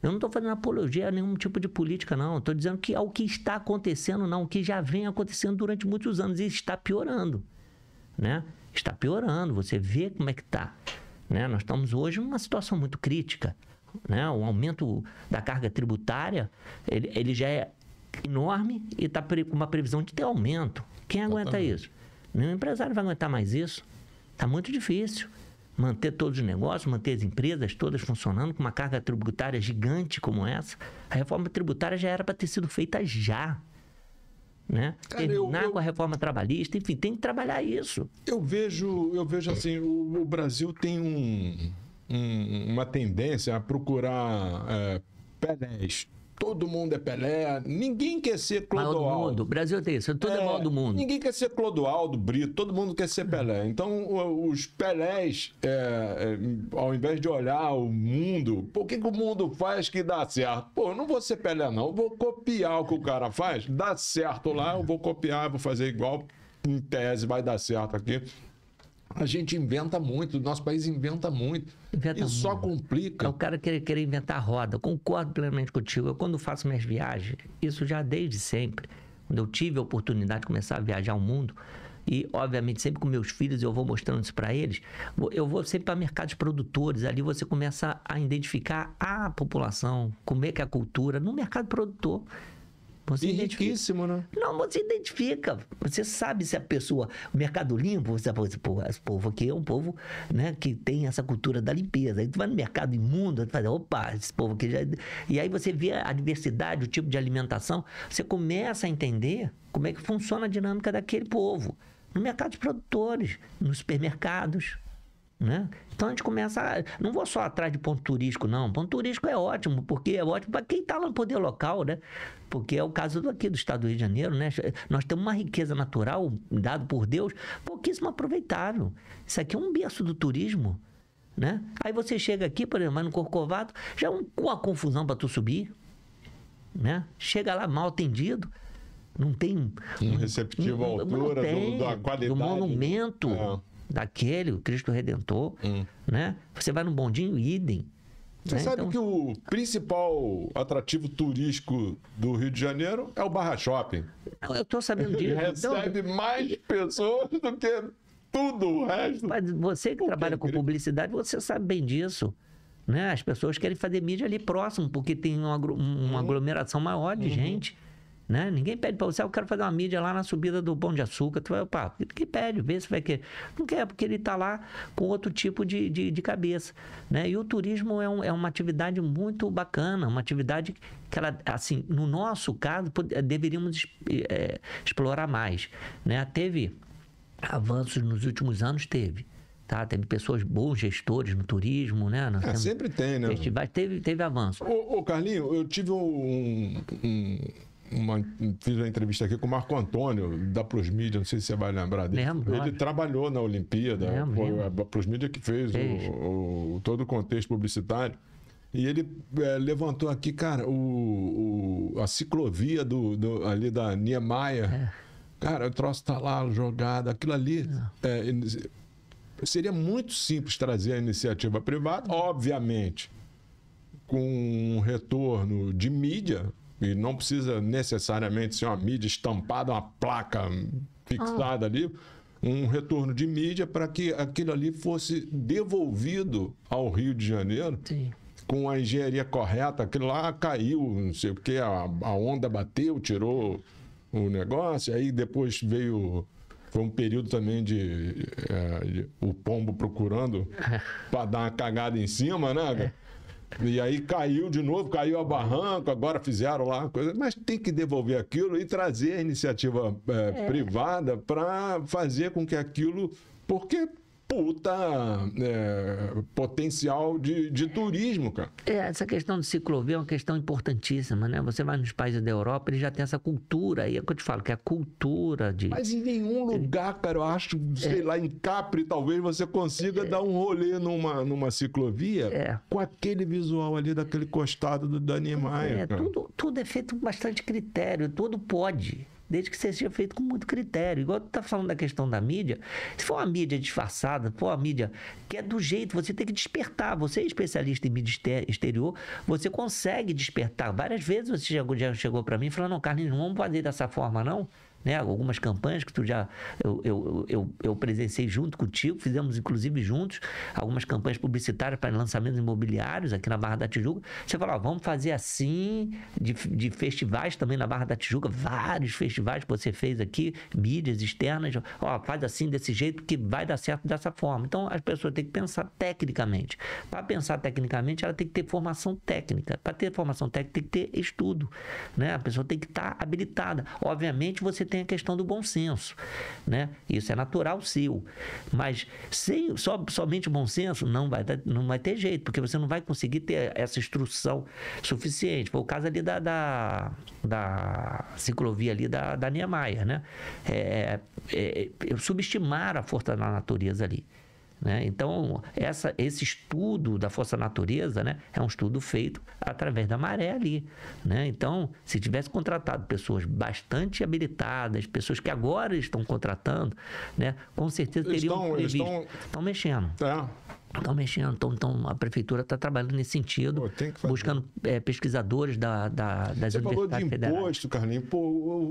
Eu não estou fazendo apologia a nenhum tipo de política, não. Estou dizendo que é o que está acontecendo, não. O que já vem acontecendo durante muitos anos e está piorando, né? Está piorando. Você vê como é que está, né? Nós estamos hoje numa situação muito crítica, né? O aumento da carga tributária, ele já é enorme e está com uma previsão de ter aumento. Quem aguenta isso? Nenhum empresário vai aguentar mais isso. Está muito difícil manter todos os negócios, manter as empresas todas funcionando com uma carga tributária gigante como essa. A reforma tributária já era para ter sido feita já, né? Terminar com a reforma trabalhista, enfim, tem que trabalhar isso. Eu vejo assim, o Brasil tem uma tendência a procurar Pelés. Todo mundo é Pelé, ninguém quer ser Clodoaldo. O Brasil tem isso, todo é mal do mundo. Ninguém quer ser Clodoaldo, Brito, todo mundo quer ser Pelé. Então, os Pelés, ao invés de olhar o mundo, por que o mundo faz que dá certo? Pô, eu não vou ser Pelé não, eu vou copiar o que o cara faz, dá certo lá, eu vou copiar, vou fazer igual, em tese vai dar certo aqui. A gente inventa muito, o nosso país inventa muito. Só complica. É o cara querer inventar roda. Concordo plenamente contigo. Eu, quando faço minhas viagens, isso já desde sempre, quando eu tive a oportunidade de começar a viajar o mundo, e, obviamente, sempre com meus filhos, eu vou mostrando isso para eles, eu vou sempre para mercados produtores. Ali você começa a identificar a população, como é que é a cultura, no mercado produtor. Você riquíssimo, né? Não, você identifica. Você sabe se a pessoa... O Mercado Limpo, você sabe, esse povo aqui é um povo, né, que tem essa cultura da limpeza. Aí tu vai no mercado imundo, tu fala, opa, esse povo aqui já... E aí você vê a diversidade, o tipo de alimentação, você começa a entender como é que funciona a dinâmica daquele povo. No mercado de produtores, nos supermercados, né? Então a gente começa não vou só atrás de ponto turístico, não. Ponto turístico é ótimo, porque é ótimo para quem está lá no poder local, né? Porque é o caso aqui do estado do Rio de Janeiro, né? Nós temos uma riqueza natural dado por Deus pouquíssimo aproveitável. Isso aqui é um berço do turismo, né? Aí você chega aqui, por exemplo, vai no Corcovado, já é uma confusão para tu subir, né? Chega lá mal atendido, não tem um receptivo à altura da qualidade do monumento. Daquele, o Cristo Redentor, né? Você vai no bondinho, idem. Você sabe que o principal atrativo turístico do Rio de Janeiro é o Barra Shopping. Eu estou sabendo disso. Recebe mais pessoas do que tudo o resto. Mas você que trabalha com incrível. publicidade, você sabe bem disso. Né? As pessoas querem fazer mídia ali próximo, porque tem uma aglomeração maior de gente. Né? Ninguém pede para você, eu quero fazer uma mídia lá na subida do Pão de Açúcar. Tu vai, opa, ninguém pede, vê se vai querer. Não quer, porque ele está lá com outro tipo de cabeça. Né? E o turismo é uma atividade muito bacana, uma atividade que ela, assim, no nosso caso, deveríamos explorar mais. Né? Teve avanços nos últimos anos, teve. Tá? Teve pessoas, bons gestores no turismo, né? Sempre tem, né? Festivais, teve avanço. Ô, Carlinho, eu tive fiz uma entrevista aqui com o Marco Antônio, da Plus Media, não sei se você vai lembrar dele. Ele trabalhou na Olimpíada, foi a Plus Media que fez todo o contexto publicitário. E ele levantou aqui, cara, a ciclovia ali da Niemeyer. Cara, o troço tá lá jogado, aquilo ali. Seria muito simples trazer a iniciativa privada, obviamente, com um retorno de mídia, e não precisa necessariamente ser uma mídia estampada, uma placa fixada ali, um retorno de mídia para que aquilo ali fosse devolvido ao Rio de Janeiro. Sim. Com a engenharia correta. Aquilo lá caiu, não sei o que, a onda bateu, tirou o negócio, aí depois foi um período também de o pombo procurando para dar uma cagada em cima, né? E aí caiu de novo, caiu a barranco, agora fizeram lá coisa, mas tem que devolver aquilo e trazer a iniciativa privada para fazer com que aquilo, porque potencial de turismo, cara. Essa questão de ciclovia é uma questão importantíssima, né? Você vai nos países da Europa, eles já têm essa cultura, aí é o que eu te falo, que é a cultura de... Mas em nenhum lugar, cara, eu acho, sei lá, em Capri, talvez você consiga dar um rolê numa ciclovia com aquele visual ali daquele costado da Niemeyer. Tudo é feito com bastante critério, tudo pode. Desde que seja feito com muito critério. Igual tu tá falando da questão da mídia, se for uma mídia disfarçada, for uma mídia que é do jeito, você tem que despertar. Você é especialista em mídia exterior, você consegue despertar. Várias vezes você já chegou para mim e falou, não, Carlinhos, não vamos fazer dessa forma, não. Né? Algumas campanhas que eu presenciei junto contigo, fizemos inclusive juntos algumas campanhas publicitárias para lançamentos imobiliários aqui na Barra da Tijuca. Você falou, vamos fazer assim, de festivais também na Barra da Tijuca, vários festivais que você fez aqui, mídias externas, faz assim, desse jeito, que vai dar certo dessa forma. Então, as pessoas têm que pensar tecnicamente. Para pensar tecnicamente, ela tem que ter formação técnica. Para ter formação técnica, tem que ter estudo. Né? A pessoa tem que estar habilitada. Obviamente, você tem a questão do bom senso, né? Isso é natural seu, mas somente bom senso não vai ter jeito, porque você não vai conseguir ter essa instrução suficiente. Foi o caso ali da ciclovia ali da Niemeyer, né? Subestimaram a força da natureza ali. Né? Então, esse estudo da força natureza, né, é um estudo feito através da maré ali. Né? Então, se tivesse contratado pessoas bastante habilitadas, pessoas que agora estão contratando, né, com certeza teriam previsto. Estão mexendo. Estão mexendo, então a prefeitura está trabalhando nesse sentido, buscando pesquisadores das Você universidades federais. Falou de imposto, Carlinhos.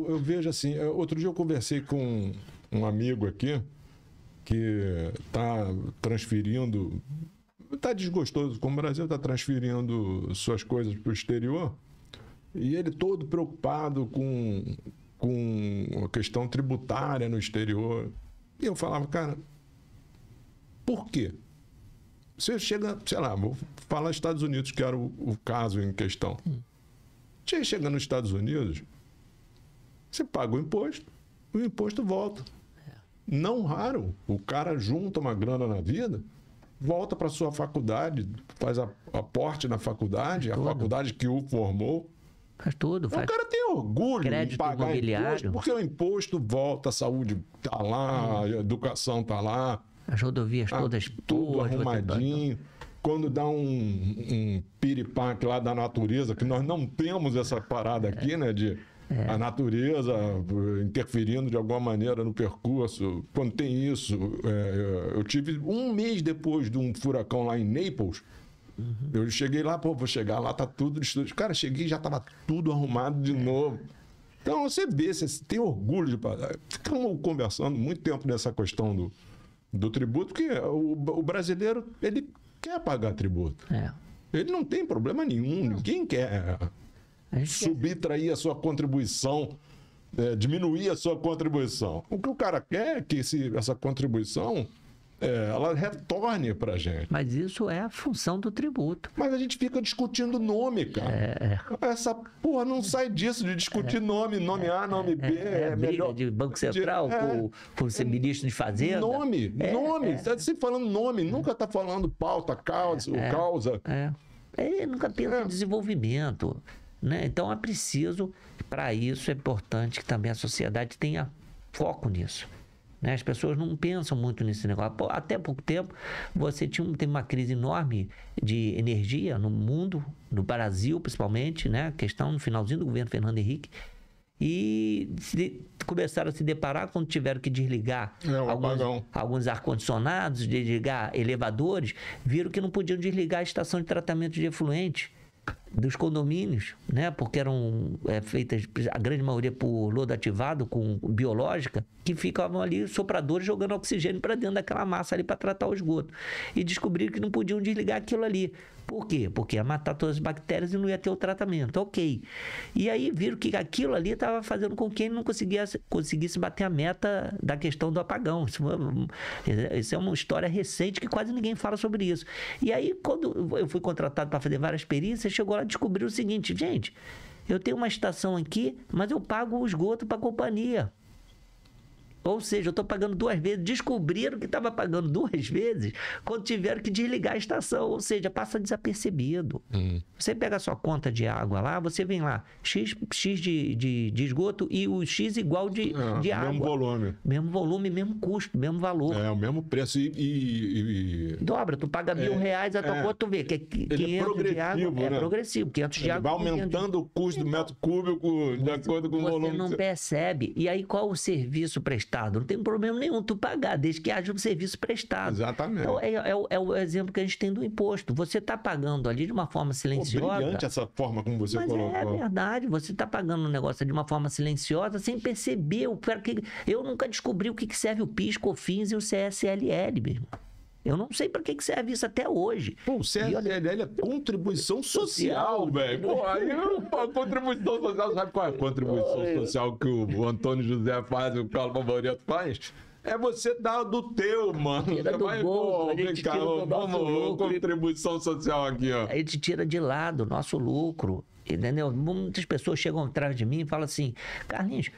Eu vejo assim, outro dia eu conversei com um amigo aqui, que está transferindo, está desgostoso com o Brasil, está transferindo suas coisas para o exterior, e ele todo preocupado com a questão tributária no exterior. E eu falava, cara, por quê? Você chega, sei lá, vou falar Estados Unidos, que era o caso em questão. Você chega nos Estados Unidos, você paga o imposto volta. Não raro, o cara junta uma grana na vida, volta para sua faculdade, faz aporte na faculdade, a faculdade que o formou. Faz tudo. O cara tem orgulho de pagar imposto, porque o imposto volta, a saúde está lá, a educação está lá. As rodovias todas tudo arrumadinho. Quando dá um piripaque lá da natureza, que nós não temos essa parada aqui, né, a natureza interferindo de alguma maneira no percurso. Quando tem isso, eu tive um mês depois de um furacão lá em Naples. Eu cheguei lá, vou chegar lá, tá tudo destruído. Cara, cheguei e já tava tudo arrumado de novo. Então você vê, você tem orgulho de pagar. Ficamos conversando muito tempo nessa questão Do tributo, que o brasileiro, ele quer pagar tributo. Ele não tem problema nenhum, ninguém quer subtrair a sua contribuição, diminuir a sua contribuição. O que o cara quer é que essa contribuição ela retorne pra gente. Mas isso é a função do tributo. Mas a gente fica discutindo nome, cara. Essa porra não sai disso, de discutir nome A, nome B. Briga de Banco Central por ser ministro de Fazenda. Nome. Tá sempre falando nome, nunca tá falando pauta, causa. Ele nunca pensa em desenvolvimento. Né? Então é preciso, para isso é importante que também a sociedade tenha foco nisso. Né? As pessoas não pensam muito nesse negócio. Até pouco tempo, você teve uma crise enorme de energia no mundo, no Brasil principalmente, né? A questão no finalzinho do governo Fernando Henrique. E começaram a se deparar quando tiveram que desligar alguns ar-condicionados, desligar elevadores, viram que não podiam desligar a estação de tratamento de efluente dos condomínios, né? Porque eram feitas, a grande maioria, por lodo ativado, com biológica, que ficavam ali sopradores jogando oxigênio para dentro daquela massa ali para tratar o esgoto. E descobriram que não podiam desligar aquilo ali. Por quê? Porque ia matar todas as bactérias e não ia ter o tratamento. Ok. E aí viram que aquilo ali estava fazendo com que ele não conseguisse bater a meta da questão do apagão. Isso é uma história recente que quase ninguém fala sobre isso. E aí, quando eu fui contratado para fazer várias perícias, chegou lá e descobriu o seguinte: gente, eu tenho uma estação aqui, mas eu pago o esgoto para a companhia. Ou seja, eu estou pagando 2 vezes. Descobriram que estava pagando 2 vezes quando tiveram que desligar a estação. Ou seja, passa desapercebido. Você pega a sua conta de água lá, você vem lá, X de esgoto e o X igual de água. Mesmo volume. Mesmo volume, mesmo custo, mesmo valor. O mesmo preço dobra, tu paga R$1.000, a tua conta tu vê que é 500 de água. Né? É progressivo, 500 de água. Vai aumentando o custo do metro cúbico de acordo com o volume. Você não percebe. E aí, qual o serviço prestado? Não tem problema nenhum tu pagar, desde que haja um serviço prestado. Exatamente. Então, é o exemplo que a gente tem do imposto. Você está pagando ali de uma forma silenciosa. Brilhante essa forma como você colocou. É verdade. Você está pagando um negócio de uma forma silenciosa sem perceber. Eu nunca descobri o que serve o PIS, COFINS e o CSLL, mesmo. Eu não sei para que serve isso até hoje. Pô, o CSLL é contribuição social, velho. Pô, aí a contribuição social, sabe qual é a contribuição social que o Antônio José faz e o Carlos Favoreto faz? É você dar do teu, mano. Tira do bolso, vamos, contribuição social aqui, ó. A gente tira de lado o nosso lucro. Entendeu? Muitas pessoas chegam atrás de mim e falam assim: Carlinhos,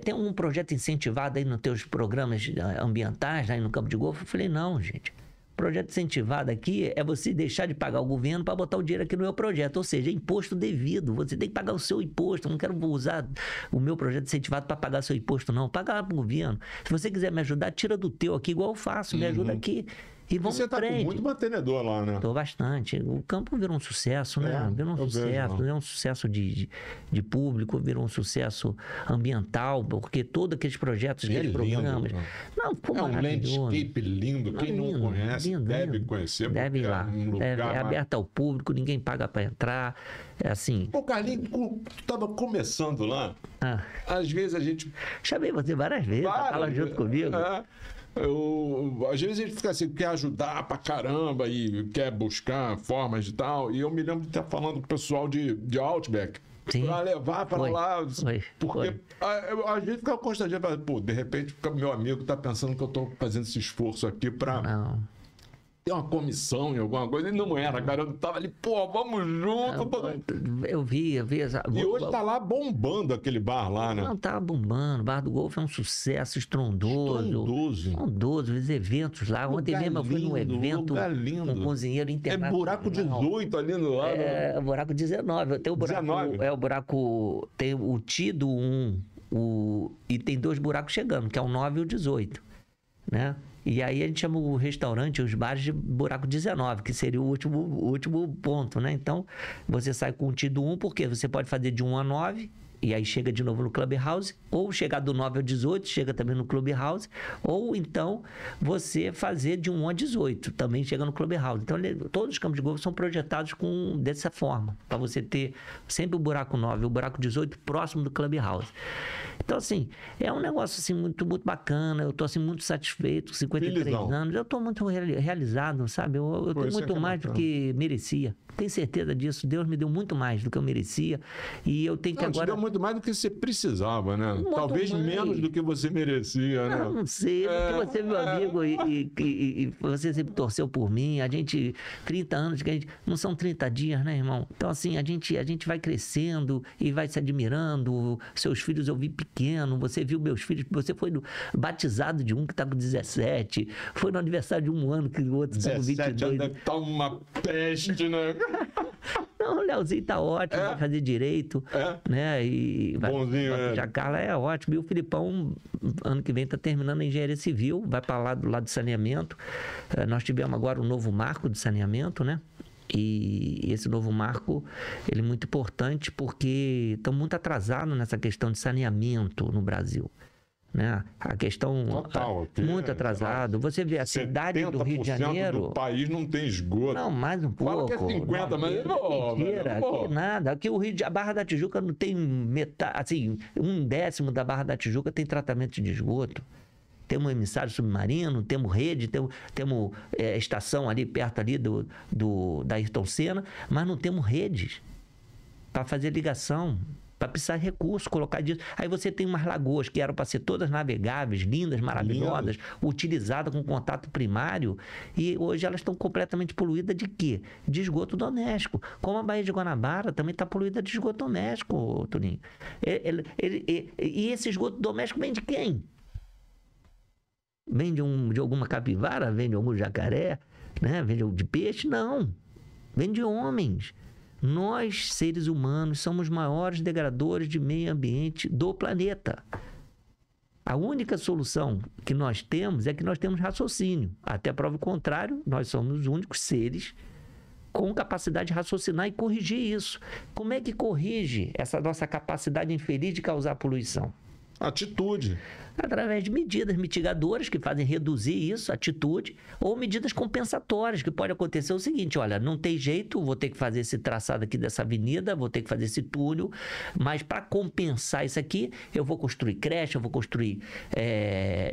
tem um projeto incentivado aí nos teus programas ambientais, aí no campo de golfe? Eu falei: não, gente. Projeto incentivado aqui é você deixar de pagar o governo para botar o dinheiro aqui no meu projeto. Ou seja, é imposto devido. Você tem que pagar o seu imposto. Eu não quero usar o meu projeto incentivado para pagar seu imposto, não. Paga lá para o governo. Se você quiser me ajudar, tira do teu aqui, igual eu faço. Me ajuda aqui. E vamos você tá com muito mantenedor lá, né? Tô bastante. O campo virou um sucesso, né? Virou um sucesso. Virou um sucesso de público, virou um sucesso ambiental, porque todos aqueles projetos, aqueles programas... Não, ficou maravilhoso. Um landscape lindo. Quem não conhece deve conhecer. Deve ir lá. É aberto ao público, ninguém paga para entrar. É assim... Pô, Carlinhos, tu tava começando lá. Às vezes a gente... Chamei você várias vezes, fala junto comigo. Às vezes a gente fica assim, quer ajudar pra caramba e quer buscar formas de tal. E eu me lembro de estar falando com o pessoal de Outback. Sim. Pra levar para lá. Porque a gente fica constrangido. Pô, de repente, meu amigo tá pensando que eu tô fazendo esse esforço aqui pra... Não. Tem uma comissão em alguma coisa, e não era, cara. Eu tava ali, pô, vamos junto. Eu vi. E hoje tá lá bombando aquele bar lá, né? Não, tá bombando. O Bar do Golfe é um sucesso estrondoso. Estrondoso, os eventos lá. Ontem mesmo eu fui num evento com um cozinheiro internacional. É buraco 18 ali no lado. É, buraco 19. Tem o buraco, 19? O buraco... Tem o T do 1 e tem 2 buracos chegando, que é o 9 e o 18, né? E aí a gente chama o restaurante, os bares, de buraco 19, que seria o último ponto, né? Então, você sai com o T do 1, porque você pode fazer de 1 a 9 E aí chega de novo no Clubhouse, ou chegar do 9 ao 18, chega também no Clubhouse, ou então você fazer de 1 a 18, também chega no Clubhouse. Então, todos os campos de golfe são projetados dessa forma, para você ter sempre o buraco 9 e o buraco 18 próximo do Clubhouse. Então, assim, é um negócio assim, muito, muito bacana. Eu estou assim, muito satisfeito, 53 Felizão. anos. Eu estou muito realizado, sabe? Eu tenho muito mais do que merecia. Tenho certeza disso. Deus me deu muito mais do que eu merecia. E eu tenho que Não, agora... te deu muito mais do que você precisava, né? Muito Talvez mais. menos do que você merecia, né? Não sei, porque você é meu amigo e você sempre torceu por mim. A gente, 30 anos, que a gente, não são 30 dias, né, irmão? Então, assim, a gente vai crescendo e vai se admirando. Seus filhos eu vi pequeno, você viu meus filhos, você foi no batizado de um que está com 17, foi no aniversário de um ano que o outro está com 22. Deve estar uma peste, né? Não, o Leozinho tá ótimo, vai fazer direito, né? E Bonzinho, a Carla é ótimo. E o Filipão, ano que vem, tá terminando a engenharia civil, vai para lá do lado do saneamento. Nós tivemos agora um novo marco de saneamento, né? E esse novo marco, ele é muito importante porque estamos muito atrasados nessa questão de saneamento no Brasil. Né? A questão Total, muito atrasado. Você vê a cidade do Rio de Janeiro. Do país não tem esgoto. Não, mais um pouco. Fala que é 50, mas mentira, aqui nada. Aqui a Barra da Tijuca não tem metade, assim, 1/10 da Barra da Tijuca tem tratamento de esgoto. Temos emissário submarino, temos rede, temos estação ali perto ali da Ayrton Senna, mas não temos redes para fazer ligação. Para precisar de recursos, colocar disso. Aí você tem umas lagoas que eram para ser todas navegáveis, lindas, maravilhosas, utilizadas com contato primário, e hoje elas estão completamente poluídas de quê? De esgoto doméstico. Como a Baía de Guanabara também está poluída de esgoto doméstico, Toninho. E esse esgoto doméstico vem de quem? Vem de alguma capivara? Vem de algum jacaré? Né? Vem de peixe? Não. Vem de homens. Nós, seres humanos, somos os maiores degradadores de meio ambiente do planeta. A única solução que nós temos é que nós temos raciocínio. Até prova o contrário, nós somos os únicos seres com capacidade de raciocinar e corrigir isso. Como é que corrige essa nossa capacidade infeliz de causar poluição? Atitude. Através de medidas mitigadoras que fazem reduzir isso, atitude, ou medidas compensatórias, que pode acontecer o seguinte: olha, não tem jeito, vou ter que fazer esse traçado aqui dessa avenida, vou ter que fazer esse túnel, mas para compensar isso aqui, eu vou construir creche, eu vou construir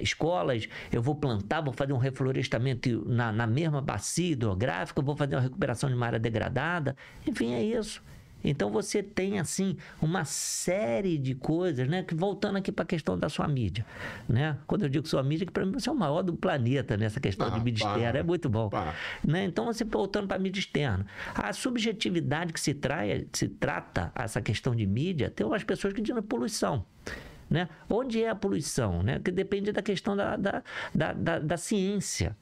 escolas, eu vou plantar, vou fazer um reflorestamento na mesma bacia hidrográfica, eu vou fazer uma recuperação de uma área degradada, enfim, é isso. Então você tem, assim, uma série de coisas, né? Que, voltando aqui para a questão da sua mídia, né? Quando eu digo sua mídia, que para mim você é o maior do planeta nessa questão de mídia externa, é muito bom. Né? Então, você voltando para a mídia externa, a subjetividade que se trata essa questão de mídia, tem umas pessoas que dizem poluição. Né? Onde é a poluição? Né? Que depende da questão da ciência.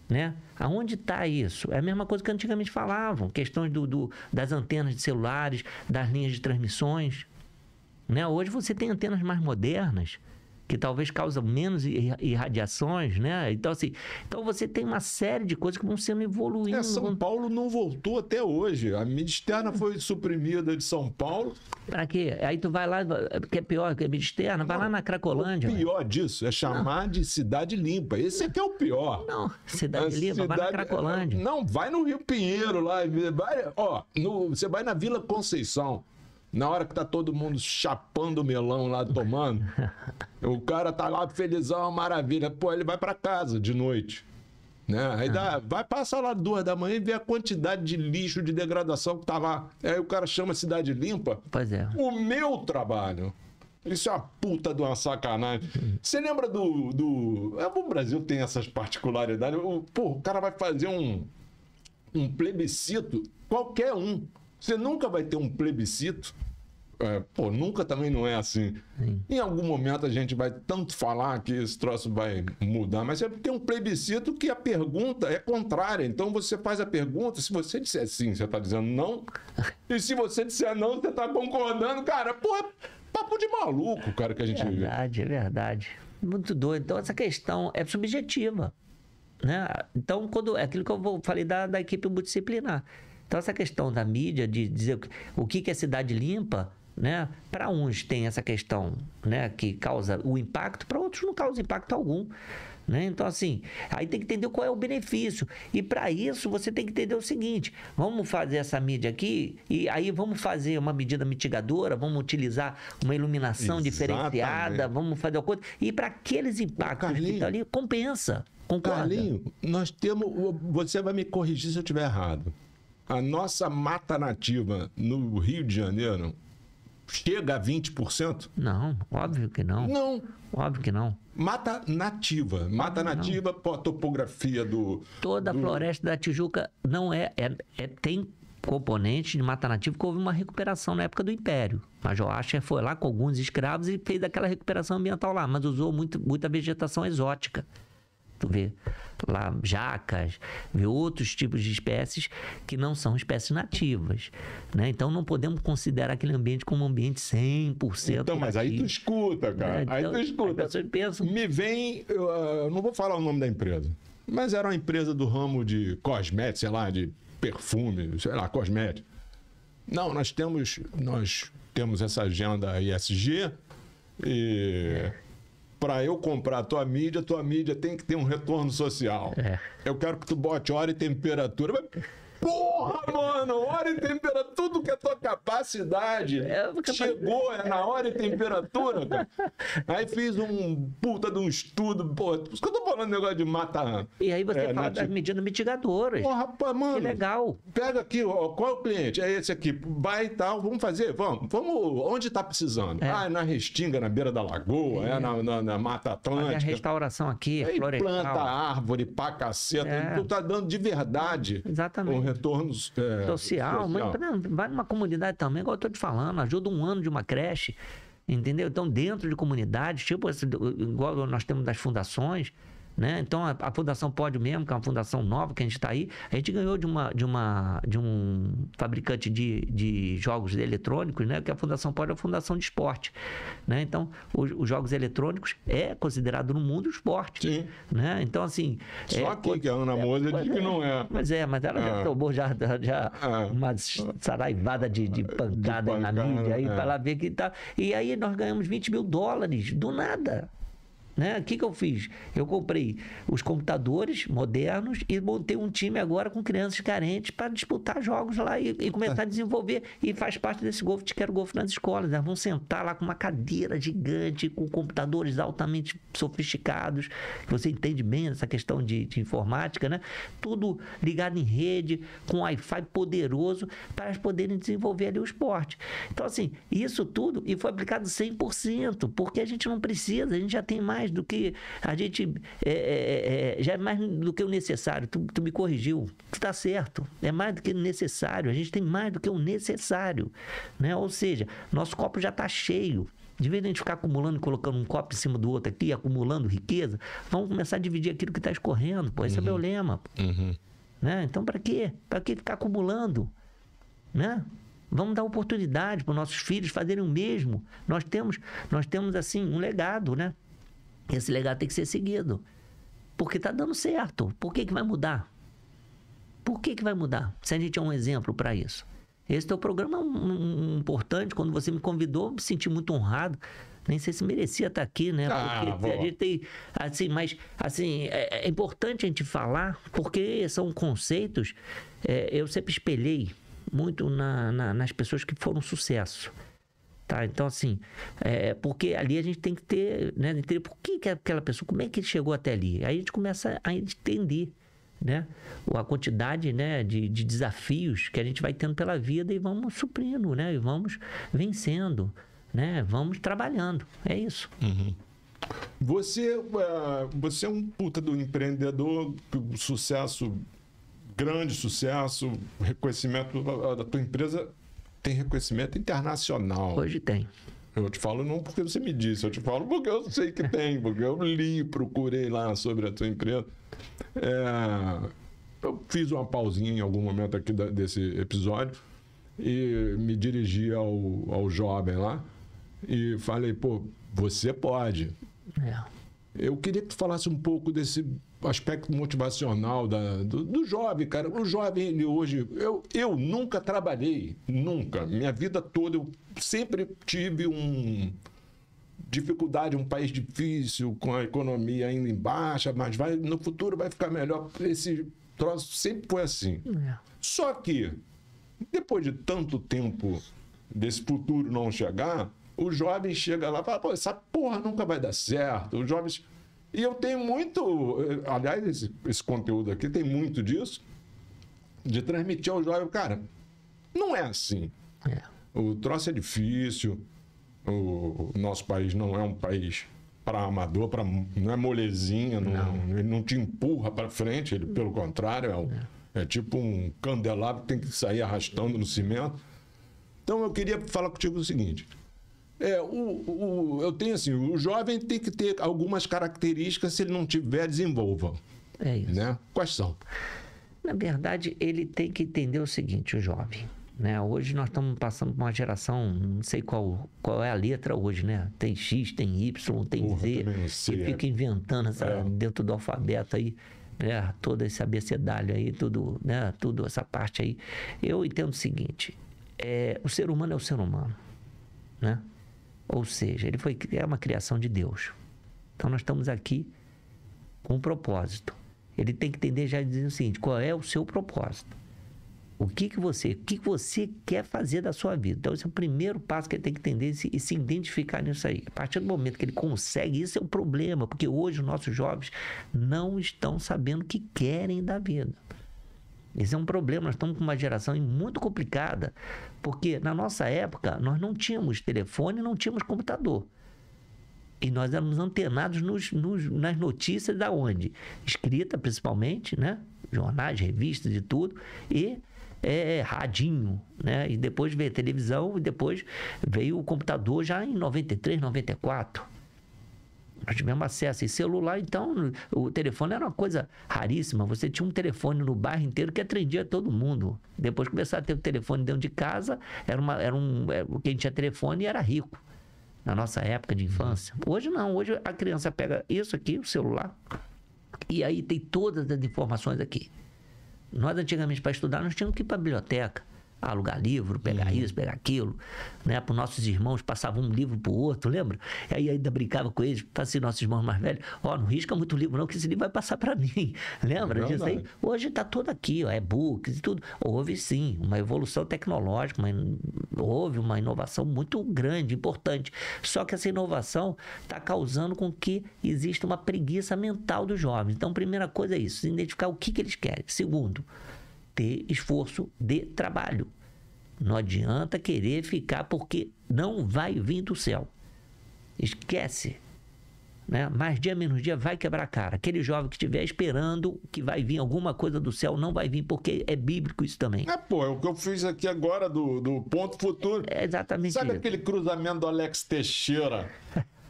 Né? Aonde está isso? É a mesma coisa que antigamente falavam, questões das antenas de celulares, das linhas de transmissões. Né? Hoje você tem antenas mais modernas, que talvez causam menos irradiações, né? Então, assim, você tem uma série de coisas que vão sendo evoluindo. São Paulo não voltou até hoje. A mídia externa foi suprimida de São Paulo. Pra quê? Aí tu vai lá, que é pior que a mídia externa, vai lá na Cracolândia. O pior disso é chamar de cidade limpa. Esse aqui é o pior. Não, cidade limpa, vai na Cracolândia. Não, vai no Rio Pinheiro lá. Você vai na Vila Conceição. Na hora que tá todo mundo chapando o melão lá, tomando, o cara tá lá felizão, maravilha. Pô, ele vai pra casa de noite. Né? Aí vai passar lá 2 da manhã e vê a quantidade de lixo, de degradação que tá lá. Aí o cara chama cidade limpa. Pois é. O meu trabalho. Isso é uma puta de uma sacanagem. Você lembra o Brasil tem essas particularidades. O cara vai fazer um plebiscito, qualquer um. Você nunca vai ter um plebiscito. Nunca também não é assim. Sim. Em algum momento a gente vai tanto falar que esse troço vai mudar, mas é porque tem um plebiscito que a pergunta é contrária. Então você faz a pergunta, se você disser sim, você está dizendo não. E se você disser não, você está concordando. Cara, é papo de maluco, cara, que a gente vive. É verdade. Muito doido. Então essa questão é subjetiva. Né? Então, é aquilo que eu falei da equipe multidisciplinar. Então, essa questão da mídia, de dizer o que é cidade limpa, né? Para uns tem essa questão, né, que causa o impacto, para outros não causa impacto algum. Né? Então, assim, aí tem que entender qual é o benefício. E para isso, você tem que entender o seguinte: vamos fazer essa mídia aqui, e aí vamos fazer uma medida mitigadora, vamos utilizar uma iluminação diferenciada, vamos fazer uma coisa. E para aqueles impactos que estão ali, compensa. Concorda? Carlinho, nós temos. Você vai me corrigir se eu estiver errado. A nossa mata nativa no Rio de Janeiro chega a 20%? Não, óbvio que não. Não. Óbvio que não. Mata nativa. Mata nativa, a topografia do... Toda a floresta da Tijuca não tem componentes de mata nativa que houve uma recuperação na época do Império. Major Asher foi lá com alguns escravos e fez aquela recuperação ambiental lá, mas usou muita vegetação exótica. Tu vê lá jacas, vê outros tipos de espécies que não são espécies nativas, né? Então não podemos considerar aquele ambiente como um ambiente 100% Então, mas aí tu escuta, cara. Então, aí tu escuta. As pessoas pensam... Me vem, eu não vou falar o nome da empresa, mas era uma empresa do ramo de cosméticos, sei lá, de perfume, sei lá, cosméticos. Não, nós temos essa agenda ESG e... Para eu comprar tua mídia tem que ter um retorno social. Eu quero que tu bote hora e temperatura. Mas, porra, mano, hora e temperatura, tudo que é tua capacidade. Chegou, na hora e temperatura, cara. Aí fiz um puta de um estudo, pô, por isso que eu tô falando negócio de mata. E aí você fala das medidas mitigadoras. Porra, rapaz, mano. Que legal. Pega aqui, ó, qual é o cliente? É esse aqui. Vai e tal, vamos fazer, vamos. Onde tá precisando? Ah, é na Restinga, na beira da lagoa, na Mata Atlântica. Olha a restauração aqui, aí florestal. Planta árvore pra caceta. Tu tá dando de verdade. Exatamente. Um retorno social. Mas, vai numa comunidade também, igual eu tô te falando, ajuda um ano de uma creche, entendeu? Então, dentro de comunidades, tipo igual nós temos das fundações, né? Então, a Fundação Pódio mesmo, que é uma fundação nova que a gente está aí, a gente ganhou de um fabricante de jogos eletrônicos, né? Que a Fundação Pódio é a fundação de esporte, né? Então, os jogos eletrônicos é considerado no mundo esporte. Sim. Né? Então, assim... Só aqui que a Ana Moser diz que não é. Mas ela já tomou uma saraivada de pancada na mídia aí, para lá ver que tá... E aí nós ganhamos $20 mil, do nada. Né? O que eu fiz? Eu comprei os computadores modernos e montei um time agora com crianças carentes para disputar jogos lá e começar a desenvolver. E faz parte desse Golf Te Quero Golf nas escolas. Elas vão sentar lá com uma cadeira gigante, com computadores altamente sofisticados, que você entende bem essa questão de informática, né? Tudo ligado em rede, com Wi-Fi poderoso, para elas poderem desenvolver ali o esporte. Então, assim, isso tudo, e foi aplicado 100%, porque a gente não precisa, a gente já tem mais do que a gente já é mais do que o necessário. Tu me corrigiu, tu tá certo, é mais do que o necessário, a gente tem mais do que o necessário, né? Ou seja, nosso copo já tá cheio. De vez em a gente ficar acumulando e colocando um copo em cima do outro aqui, acumulando riqueza, vamos começar a dividir aquilo que está escorrendo, pô. Esse é o meu lema. Né? Então, para quê? Para que ficar acumulando? Né? Vamos dar oportunidade para os nossos filhos fazerem o mesmo. Nós temos assim, um legado, né? Esse legado tem que ser seguido. Porque está dando certo. Por que vai mudar? Por que vai mudar? Se a gente é um exemplo para isso. Esse teu programa é importante. Quando você me convidou, me senti muito honrado. Nem sei se merecia estar aqui, né? Porque a gente tem... Assim, mas assim, é importante a gente falar, porque são conceitos... eu sempre espelhei muito nas pessoas que foram sucesso. Tá? Então, assim, porque ali a gente tem que ter, né, entender por que aquela pessoa, como é que ele chegou até ali. Aí a gente começa a entender, né, a quantidade, né, de desafios que a gente vai tendo pela vida e vamos suprindo, né, e vamos vencendo, né, vamos trabalhando. É isso. Você é um puta do empreendedor, sucesso, grande sucesso, reconhecimento da tua empresa. Tem reconhecimento internacional. Hoje tem. Eu te falo não porque você me disse, eu te falo porque eu sei que tem, porque eu procurei lá sobre a tua empresa. Eu fiz uma pausinha em algum momento aqui desse episódio e me dirigi ao jovem lá e falei, pô, você pode. Eu queria que tu falasse um pouco desse aspecto motivacional do jovem, cara. O jovem, ele hoje... Eu nunca trabalhei, nunca. Minha vida toda, eu sempre tive dificuldade, um país difícil, com a economia ainda em baixa, mas no futuro vai ficar melhor. Esse troço sempre foi assim. Só que, depois de tanto tempo desse futuro não chegar, o jovem chega lá e fala, pô, essa porra nunca vai dar certo. Os jovens... E eu tenho muito... Aliás, esse conteúdo aqui tem muito disso, de transmitir ao jovem, cara, não é assim. O troço é difícil, o nosso país não é um país para amador, não é molezinha, ele não te empurra para frente, ele, pelo contrário, é tipo um candelabro que tem que sair arrastando no cimento. Então eu queria falar contigo o seguinte, eu tenho assim, o jovem tem que ter algumas características, se ele não tiver, desenvolva. É isso. Né? Quais são? Na verdade, ele tem que entender o seguinte, o jovem, né? Hoje nós estamos passando por uma geração, não sei qual é a letra hoje, né? Tem X, tem Y, tem Z, e fica inventando dentro do alfabeto aí, né? Todo esse abecedário aí, tudo, né? Tudo essa parte aí. Eu entendo o seguinte, o ser humano é o ser humano, né? Ou seja, é uma criação de Deus. Então nós estamos aqui com um propósito. Ele tem que entender já dizendo o seguinte, qual é o seu propósito? O que você quer fazer da sua vida? Então esse é o primeiro passo que ele tem que entender e se identificar nisso aí. A partir do momento que ele consegue, isso é um problema, porque hoje os nossos jovens não estão sabendo o que querem da vida. Esse é um problema, nós estamos com uma geração muito complicada, porque na nossa época nós não tínhamos telefone, não tínhamos computador. E nós éramos antenados nas notícias da onde? Escrita principalmente, né? Jornais, revistas e tudo, e radinho, né? E depois veio a televisão, e depois veio o computador já em 93, 94. Nós tivemos acesso. E celular, então, o telefone era uma coisa raríssima. Você tinha um telefone no bairro inteiro que atendia todo mundo. Depois começou a ter o telefone dentro de casa, quem tinha telefone era rico. Na nossa época de infância. Hoje não, hoje a criança pega isso aqui, o celular, e aí tem todas as informações aqui. Nós antigamente, para estudar, nós tínhamos que ir para a biblioteca, alugar livro, pegar isso, pegar aquilo, né? Para os nossos irmãos, passavam um livro para o outro, lembra? E aí ainda brincava com eles, assim, nossos irmãos mais velhos, não risca muito livro não, que esse livro vai passar para mim. Lembra disso aí? Hoje está tudo aqui, e-books e tudo. Houve sim uma evolução tecnológica, houve uma inovação muito grande, importante. Só que essa inovação está causando com que exista uma preguiça mental dos jovens. Então, primeira coisa é isso, identificar o que eles querem. Segundo, ter esforço de trabalho. Não adianta querer ficar, porque não vai vir do céu. Esquece. Né? Mais dia, menos dia, vai quebrar a cara. Aquele jovem que estiver esperando que vai vir alguma coisa do céu, não vai vir, porque é bíblico isso também. É o que eu fiz aqui agora do Ponto Futuro. É exatamente isso. Sabe aquele cruzamento do Alex Teixeira?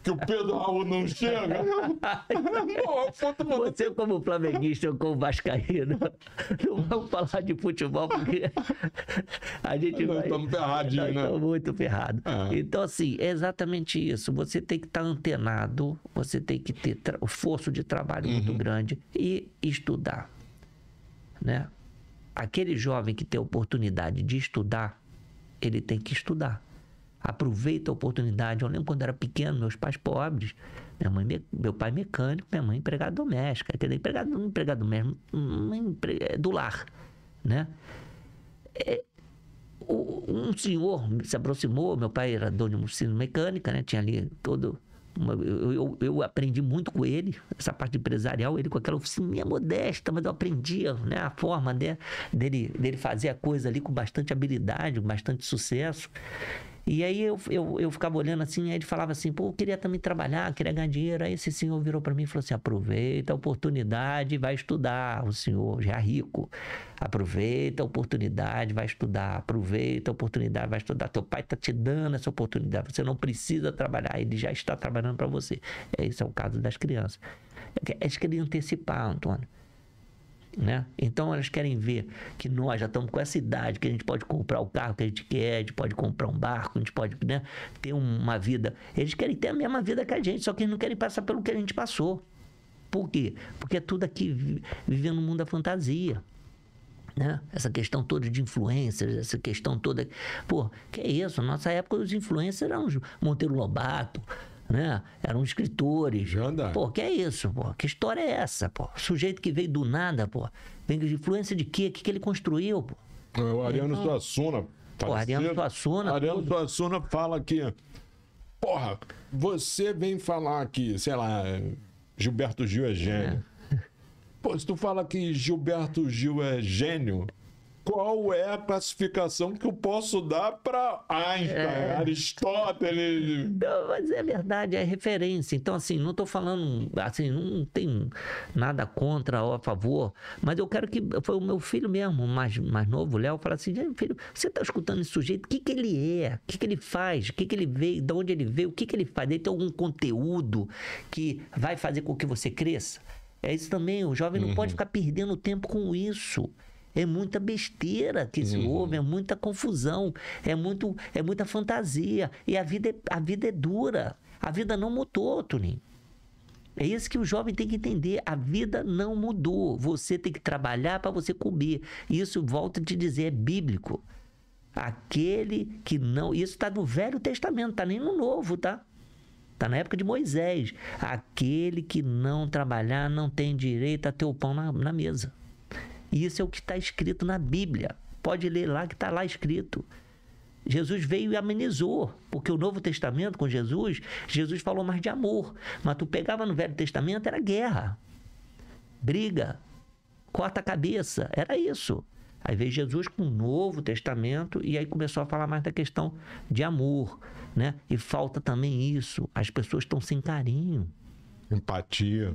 Que o Pedro Raul não chega. Você, como flamenguista ou como vascaíno, não vamos falar de futebol, porque a gente nós estamos ferradinhos, né? Estamos muito ferrados. Então, assim, é exatamente isso. Você tem que estar antenado, você tem que ter esforço de trabalho muito grande e estudar. Né? Aquele jovem que tem a oportunidade de estudar, ele tem que estudar. Aproveita a oportunidade. Eu lembro quando era pequeno, meus pais pobres, meu pai mecânico, minha mãe empregada doméstica, quer dizer, empregado doméstico, do lar, né? Um senhor se aproximou, meu pai era dono de uma oficina mecânica, né? Tinha ali todo... Eu aprendi muito com ele, essa parte empresarial, ele com aquela oficina modesta, mas eu aprendia, né, a forma dele fazer a coisa ali com bastante habilidade, com bastante sucesso. E aí eu ficava olhando assim, aí ele falava assim, eu queria também trabalhar, queria ganhar dinheiro. Aí esse senhor virou para mim e falou assim, aproveita a oportunidade e vai estudar. O senhor já é rico, aproveita a oportunidade, vai estudar, aproveita a oportunidade, vai estudar. Teu pai está te dando essa oportunidade, você não precisa trabalhar, ele já está trabalhando para você. Esse é o caso das crianças. Eles querem antecipar, Antônio. Né? Então elas querem ver que nós já estamos com essa idade, que a gente pode comprar o carro que a gente quer, a gente pode comprar um barco, a gente pode, né, ter uma vida. Eles querem ter a mesma vida que a gente, só que eles não querem passar pelo que a gente passou. Por quê? Porque é tudo aqui vivendo no mundo da fantasia. Né? Essa questão toda de influencers, essa questão toda... Pô, que é isso? Na nossa época, os influencers eram Monteiro Lobato, né? Eram escritores. Pô, que é isso? Pô? Que história é essa? Pô? Sujeito que veio do nada, pô. Vem de influência de quê? O que ele construiu, pô? O Ariano Suassuna. Pô, Ariano Suassuna fala que... Porra, você vem falar que, sei lá, Gilberto Gil é gênio. Pô, se tu fala que Gilberto Gil é gênio, qual é a classificação que eu posso dar para Einstein, Aristóteles? Não, mas é verdade, é referência. Então, assim, não estou falando, assim, não tem nada contra ou a favor, mas eu quero que, foi o meu filho mesmo, mais novo, o Léo, fala assim, filho, você está escutando esse sujeito, o que ele é, o que ele faz, o que ele veio, de onde ele veio, o que ele faz, ele tem algum conteúdo que vai fazer com que você cresça? É isso também, o jovem não pode ficar perdendo tempo com isso. É muita besteira que se ouve, é muita confusão, é muita fantasia. E a vida é dura. A vida não mudou, Toninho. É isso que o jovem tem que entender. A vida não mudou. Você tem que trabalhar para você comer. Isso, volto a te dizer, é bíblico. Aquele que não... Isso está no Velho Testamento, está nem no Novo, tá? Está na época de Moisés. Aquele que não trabalhar não tem direito a ter o pão na mesa. E isso é o que está escrito na Bíblia. Pode ler lá que está lá escrito. Jesus veio e amenizou. Porque o Novo Testamento com Jesus falou mais de amor. Mas tu pegava no Velho Testamento, era guerra. Briga. Corta a cabeça. Era isso. Aí veio Jesus com o Novo Testamento e aí começou a falar mais da questão de amor, né? E falta também isso. As pessoas estão sem carinho. Empatia.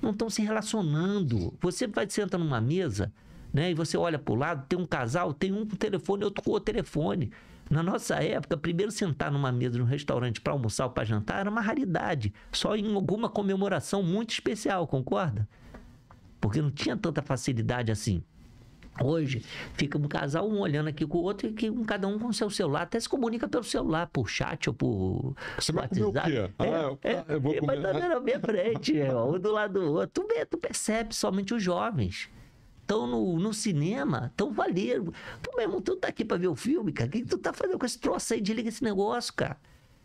Não estão se relacionando. Você vai sentar numa mesa, né? E você olha para o lado, tem um casal, tem um com telefone, outro com o telefone. Na nossa época, primeiro sentar numa mesa de um restaurante para almoçar ou para jantar era uma raridade. Só em alguma comemoração muito especial, concorda? Porque não tinha tanta facilidade assim. Hoje, fica um casal, um olhando aqui com o outro, e cada um com o seu celular, até se comunica pelo celular, por chat ou por Você WhatsApp. Vai comer o quê? Eu vou comer. Mas tá na minha frente, um do lado do outro. Tu percebe, somente os jovens. Estão no cinema, estão valendo. Tu mesmo, tu tá aqui para ver o filme, cara. O que tu tá fazendo com esse troço aí? Desliga esse negócio, cara.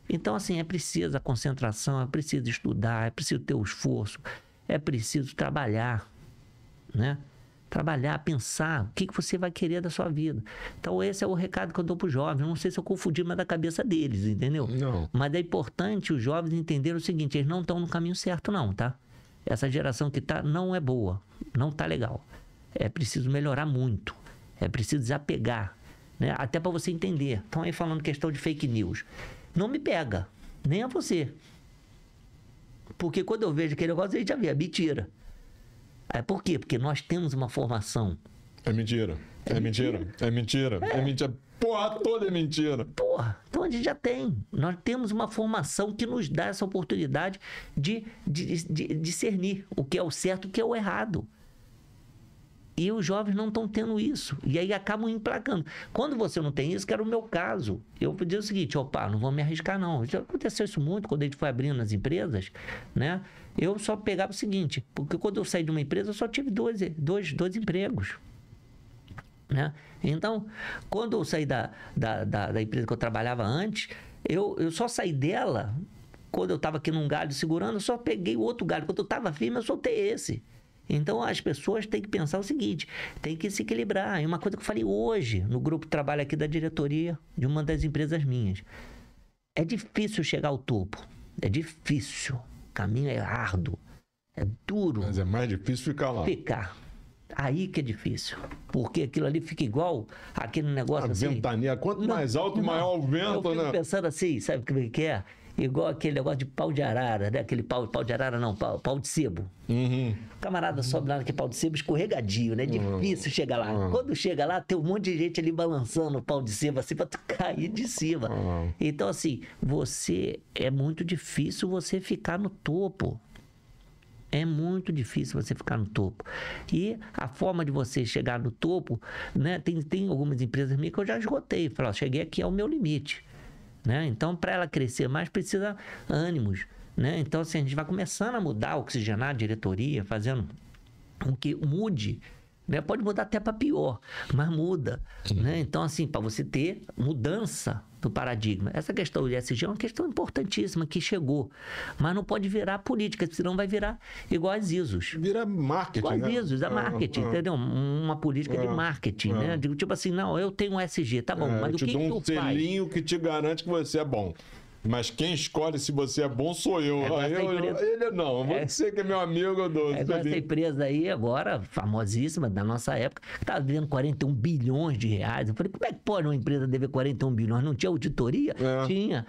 Então, assim, é preciso a concentração, é preciso estudar, é preciso ter o esforço, é preciso trabalhar, né? Trabalhar, pensar o que você vai querer da sua vida. Então esse é o recado que eu dou para os jovens. Eu não sei se eu confundi mais da cabeça deles, entendeu? Não. Mas é importante os jovens entenderem o seguinte, eles não estão no caminho certo não, tá? Essa geração que tá não é boa, não tá legal. É preciso melhorar muito, é preciso desapegar, né? Até para você entender. Então aí falando questão de fake news. Não me pega, nem a você. Porque quando eu vejo aquele negócio, a gente já vê, é mentira. Por quê? Porque nós temos uma formação. É mentira. É mentira. É mentira. É mentira. Porra, toda é mentira. Porra, então a gente já tem. Nós temos uma formação que nos dá essa oportunidade de discernir o que é o certo e o que é o errado. E os jovens não estão tendo isso. E aí acabam emplacando. Quando você não tem isso, que era o meu caso, eu dizer o seguinte, opa, não vou me arriscar não. Já aconteceu isso muito quando a gente foi abrindo as empresas, né? Eu só pegava o seguinte, porque quando eu saí de uma empresa, eu só tive dois empregos, né? Então, quando eu saí da empresa que eu trabalhava antes, eu só saí dela, quando eu estava aqui num galho segurando, eu só peguei o outro galho. Quando eu estava firme, eu soltei esse. Então, as pessoas têm que pensar o seguinte, tem que se equilibrar. E uma coisa que eu falei hoje, no grupo de trabalho aqui da diretoria de uma das empresas minhas. É difícil chegar ao topo. É difícil. O caminho é árduo. É duro. Mas é mais difícil ficar lá. Ficar. Aí que é difícil. Porque aquilo ali fica igual aquele negócio assim. A ventania. Quanto mais alto, maior o vento, né? Eu fico pensando assim, sabe o que é? Igual aquele negócio de pau de arara, né? Aquele pau de arara não, pau de sebo. O camarada sobe lá naquele pau de sebo escorregadio, né? Difícil chegar lá. Quando chega lá, tem um monte de gente ali balançando o pau de sebo assim pra tu cair de cima. Então, assim, é muito difícil você ficar no topo. É muito difícil você ficar no topo. E a forma de você chegar no topo, né? Tem algumas empresas minhas que eu já esgotei. Falei, cheguei aqui ao meu limite. Né? Então, para ela crescer mais, precisa ânimos, né? Então, assim, a gente vai começando a mudar, oxigenar a diretoria, fazendo com que mude, né? Pode mudar até para pior, mas muda, né? Então, assim, para você ter mudança do paradigma. Essa questão do ESG é uma questão importantíssima que chegou, mas não pode virar política, senão vai virar igual as ISOs. Vira marketing, igual né? as ISOs, é marketing, entendeu? Uma política de marketing, né? Tipo assim, não, eu tenho um ESG, tá bom, mas o que te dou que um tu faz? selinho que te garante que você é bom. Mas quem escolhe se você é bom sou eu. Ele não, você que é meu amigo, eu dou. Essa empresa aí agora, famosíssima, da nossa época, estava devendo 41 bilhões de reais. Eu falei, como é que pode uma empresa dever 41 bilhões? Não tinha auditoria? Tinha.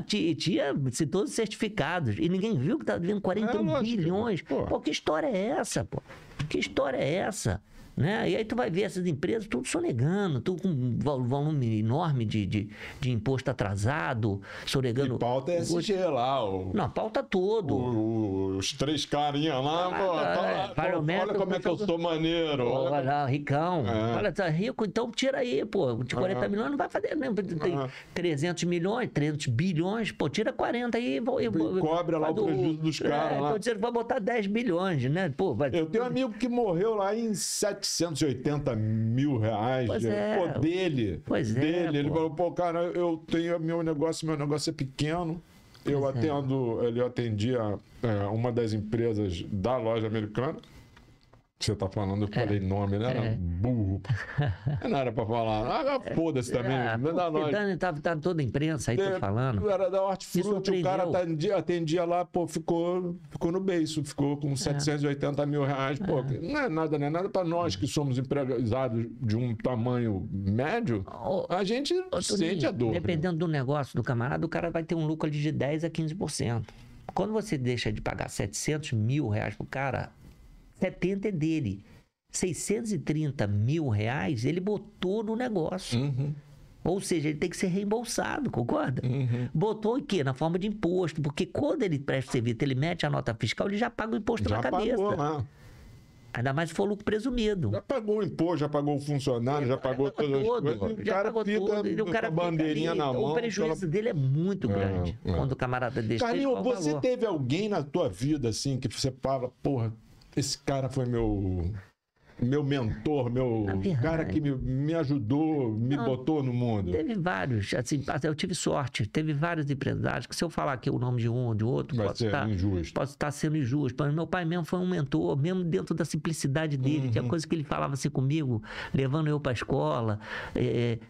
Tinha todos os certificados. E ninguém viu que estava devendo 41 bilhões. Pô, que história é essa, pô? Que história é essa? Né? E aí tu vai ver essas empresas tudo sonegando, tudo com um volume enorme de imposto atrasado, sonegando. E pauta é SG lá. Não, pauta todo. Os três carinhas lá, olha como é que eu sou maneiro. Olha, ricão. Olha, tá rico, então tira aí, pô. De 40 milhões não vai fazer, né? Tem 300 milhões, 300 bilhões, pô, tira 40 aí. E cobra lá o prejuízo dos caras lá. Então dizendo que vai botar 10 bilhões, né? Pô, eu tenho um amigo que morreu lá em 780 mil reais. Pô, dele. Pois dele. Ele falou, pô, cara, eu tenho meu negócio é pequeno. Eu atendia uma das empresas da loja americana. Você tá falando, eu falei nome, né? Era burro. Não era pra falar. Foda-se também. Tá toda a imprensa aí, tô falando. Era da Hortifruti, o cara atendia lá, pô, ficou no beiço, ficou com 780 mil reais. Pô, não é nada pra nós que somos empregados de um tamanho médio, a gente sente a dor. Dependendo do negócio do camarada, o cara vai ter um lucro ali de 10% a 15%. Quando você deixa de pagar 700 mil reais pro cara, 70 é dele. 630 mil reais ele botou no negócio. Ou seja, ele tem que ser reembolsado, concorda? Botou o quê? Na forma de imposto. Porque quando ele presta serviço, ele mete a nota fiscal, ele já paga o imposto na cabeça. Pagou lá. Ainda mais se for lucro presumido. Já pagou o imposto, já pagou o funcionário, já pagou todas as coisas. O cara fica com a bandeirinha na mão. O prejuízo dele é muito grande. Quando o camarada deixa. Carlinhos, você teve alguém na tua vida assim que você fala, porra, esse cara foi meu mentor, cara que me ajudou, me botou no mundo? Teve vários, assim, eu tive sorte, teve vários empresários, que se eu falar aqui o nome de um ou de outro, posso estar sendo injusto. Mas meu pai mesmo foi um mentor, mesmo dentro da simplicidade dele, tinha coisa que ele falava assim comigo, levando eu para a escola,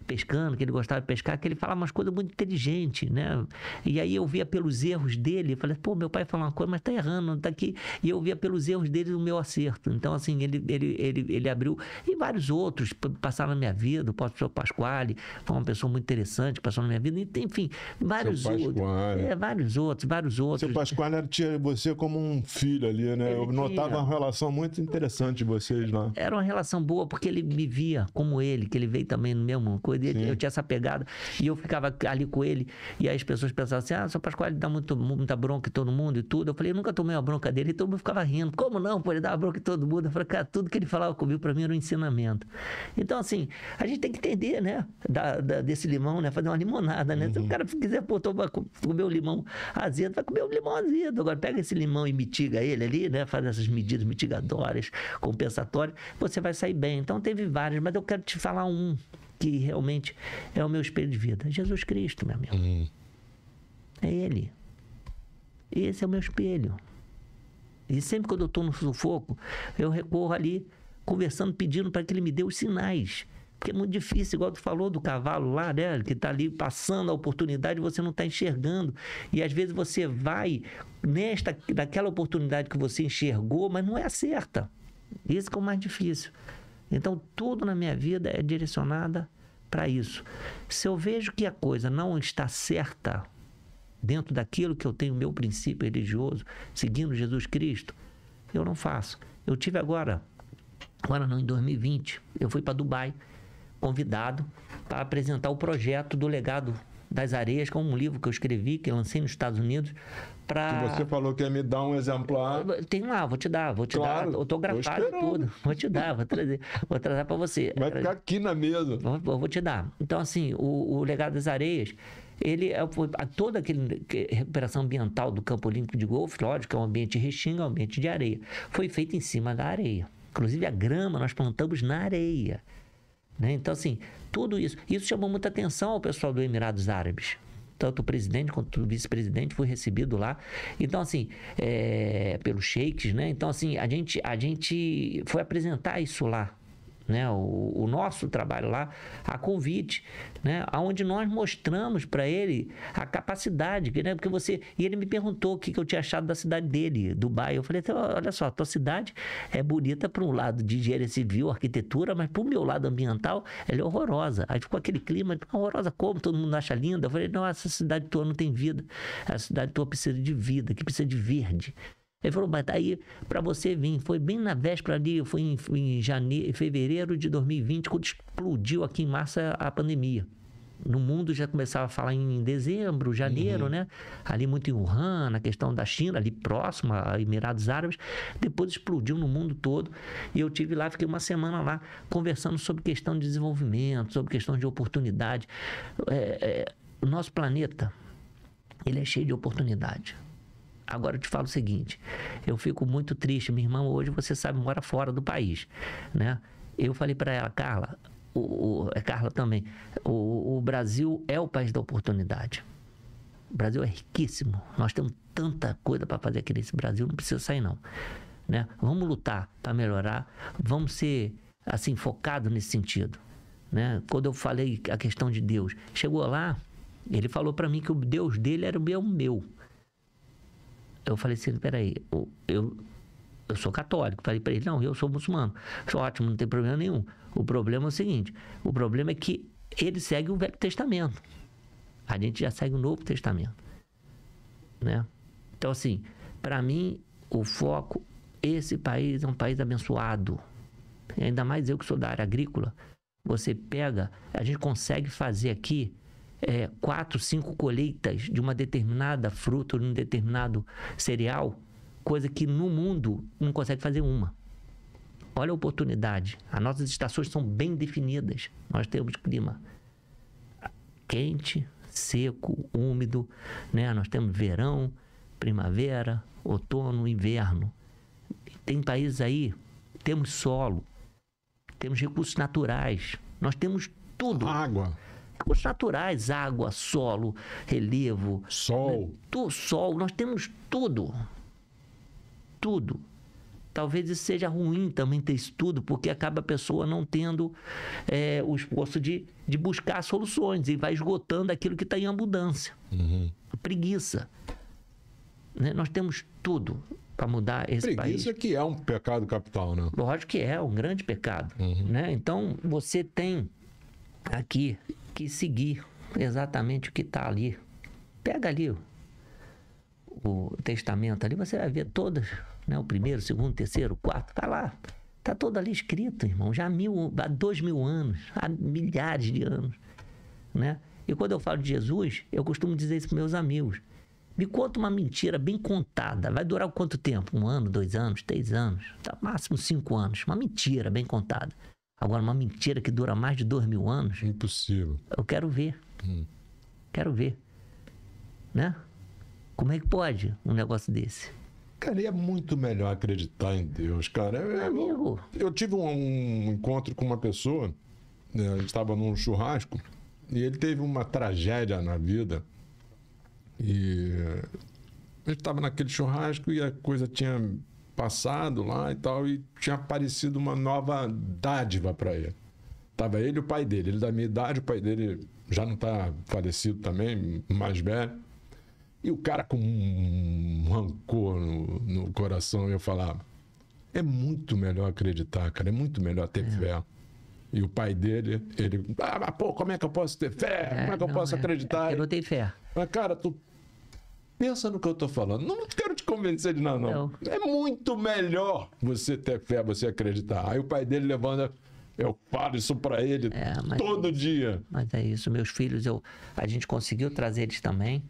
pescando, que ele gostava de pescar, que ele falava umas coisas muito inteligentes, né? E aí eu via pelos erros dele, eu falei, pô, meu pai falou uma coisa, mas tá errando, tá aqui. E eu via pelos erros dele o meu acerto. Então, assim, ele abriu, e vários outros passaram na minha vida. O professor Pasquale foi uma pessoa muito interessante, passou na minha vida, enfim, vários outros. Vários outros. Seu Pasquale tinha você como um filho ali, né? Eu notava uma relação muito interessante de vocês lá. Era uma relação boa, porque ele me via como ele, que ele veio também no mesmo coisa, eu tinha essa pegada, e eu ficava ali com ele, e aí as pessoas pensavam assim, seu Pasquale dá muita bronca em todo mundo e tudo. Eu falei, eu nunca tomei uma bronca dele, e todo mundo ficava rindo. Como não? Pô, ele dava bronca em todo mundo. Eu falei, cara, tudo que ele falava comigo, para mim, era um ensinamento. Então, assim, a gente tem que entender, né, desse limão, né, fazer uma limonada, né? Se o cara quiser, pô, comer o limão azedo, vai comer o limão azedo. Agora, pega esse limão e mitiga ele ali, né, faz essas medidas mitigatórias, compensatórias, você vai sair bem. Então, teve vários, mas eu quero te falar um que realmente é o meu espelho de vida. Jesus Cristo, meu amigo. É Ele. Esse é o meu espelho. E sempre quando eu estou no sufoco, eu recorro ali, conversando, pedindo para que ele me dê os sinais. Porque é muito difícil, igual tu falou do cavalo lá, né? Que está ali passando a oportunidade e você não está enxergando. E às vezes você vai naquela oportunidade que você enxergou, mas não é a certa. Isso que é o mais difícil. Então, tudo na minha vida é direcionada para isso. Se eu vejo que a coisa não está certa dentro daquilo que eu tenho, meu princípio religioso, seguindo Jesus Cristo, eu não faço. Eu tive agora não, em 2020, eu fui para Dubai, convidado para apresentar o projeto do Legado das Areias, que é um livro que eu escrevi, que eu lancei nos Estados Unidos. Que você falou que ia me dar um exemplar. Tem lá, vou te dar, autografado e tudo. Vou te dar, vou trazer para você. Vai ficar aqui na mesa. Vou te dar. Então, assim, o Legado das Areias toda aquela recuperação ambiental do Campo Olímpico de Golfe, lógico, que é um ambiente restinga, é um ambiente de areia, foi feito em cima da areia. Inclusive a grama nós plantamos na areia. Né? Então, assim, tudo isso chamou muita atenção ao pessoal do Emirados Árabes. Tanto o presidente quanto o vice-presidente foi recebido lá. Então, assim, pelos sheiks, né? Então, assim, a gente foi apresentar isso lá. Né, o nosso trabalho lá, a convite, né, onde nós mostramos para ele a capacidade, né, e ele me perguntou o que eu tinha achado da cidade dele, Dubai. Eu falei, olha só, a tua cidade é bonita para um lado de engenharia civil, arquitetura, mas para o meu lado ambiental, ela é horrorosa. Aí ficou aquele clima, horrorosa como? Todo mundo acha linda. Eu falei, não, essa cidade tua não tem vida, a cidade tua precisa de vida, que precisa de verde. Ele falou, mas daí para você vir, foi bem na véspera ali, foi em fevereiro de 2020, quando explodiu aqui em março a pandemia. No mundo já começava a falar em dezembro, janeiro, né? Ali muito em Wuhan, na questão da China, ali próximo a Emirados Árabes. Depois explodiu no mundo todo. E eu tive lá, fiquei uma semana lá, conversando sobre questão de desenvolvimento, sobre questão de oportunidade. O nosso planeta, ele é cheio de oportunidade. Agora eu te falo o seguinte, eu fico muito triste, minha irmã hoje, você sabe, mora fora do país, né? Eu falei para ela, Carla, Carla também, o Brasil é o país da oportunidade. O Brasil é riquíssimo, nós temos tanta coisa para fazer aqui nesse Brasil, não precisa sair não, né? Vamos lutar para melhorar, vamos ser, assim, focados nesse sentido, né? Quando eu falei a questão de Deus, chegou lá, ele falou para mim que o Deus dele era o meu. Eu falei assim, peraí, eu sou católico. Falei para ele, não, eu sou muçulmano. Falei, ótimo, não tem problema nenhum. O problema é o seguinte, o problema é que ele segue o Velho Testamento. A gente já segue o Novo Testamento. Né? Então, assim, para mim, o foco, esse país é um país abençoado. E ainda mais eu que sou da área agrícola. Você pega, a gente consegue fazer aqui 4, 5 colheitas de uma determinada fruta, de um determinado cereal, coisa que no mundo não consegue fazer uma. Olha a oportunidade. As nossas estações são bem definidas. Nós temos clima quente, seco, úmido, né? Nós temos verão, primavera, outono, inverno. Tem países aí, temos solo, temos recursos naturais, nós temos tudo. Água. Recursos naturais, água, solo, relevo. Sol. Né? Sol, nós temos tudo. Tudo. Talvez isso seja ruim também ter isso tudo, porque acaba a pessoa não tendo o esforço de buscar soluções e vai esgotando aquilo que está em abundância. Preguiça. Né? Nós temos tudo para mudar esse país. Preguiça que é um pecado capital, né? Lógico que é um grande pecado. Né? Então, você tem aqui que seguir exatamente o que está ali. Pega ali o testamento ali, você vai ver todas, né? O primeiro, segundo, terceiro, quarto, está lá. Está todo ali escrito, irmão, já há 2.000 anos, há milhares de anos. Né? E quando eu falo de Jesus, eu costumo dizer isso para meus amigos. Me conta uma mentira bem contada. Vai durar quanto tempo? 1 ano, 2 anos, 3 anos, tá, máximo 5 anos. Uma mentira bem contada. Agora, uma mentira que dura mais de 2.000 anos... Impossível. Eu quero ver. Quero ver. Né? Como é que pode um negócio desse? Cara, e é muito melhor acreditar em Deus, cara. Eu tive um encontro com uma pessoa, né, a gente estava num churrasco, e ele teve uma tragédia na vida. E a gente estava naquele churrasco e a coisa tinha passado lá e tal, e tinha aparecido uma nova dádiva para ele. Tava ele e o pai dele. Ele da minha idade, o pai dele já não tá falecido também, mais velho. E o cara com um rancor no coração, eu falava, é muito melhor acreditar, cara, é muito melhor ter fé. E o pai dele, ele, mas pô, como é que eu posso ter fé? Como é que eu posso acreditar? Eu não tenho fé. Mas, cara, tu pensa no que eu tô falando. Não quero te convencer de nada, não. É muito melhor você ter fé, você acreditar. Aí o pai dele levanta, eu falo isso pra ele todo dia. Mas é isso, meus filhos, a gente conseguiu trazer eles também,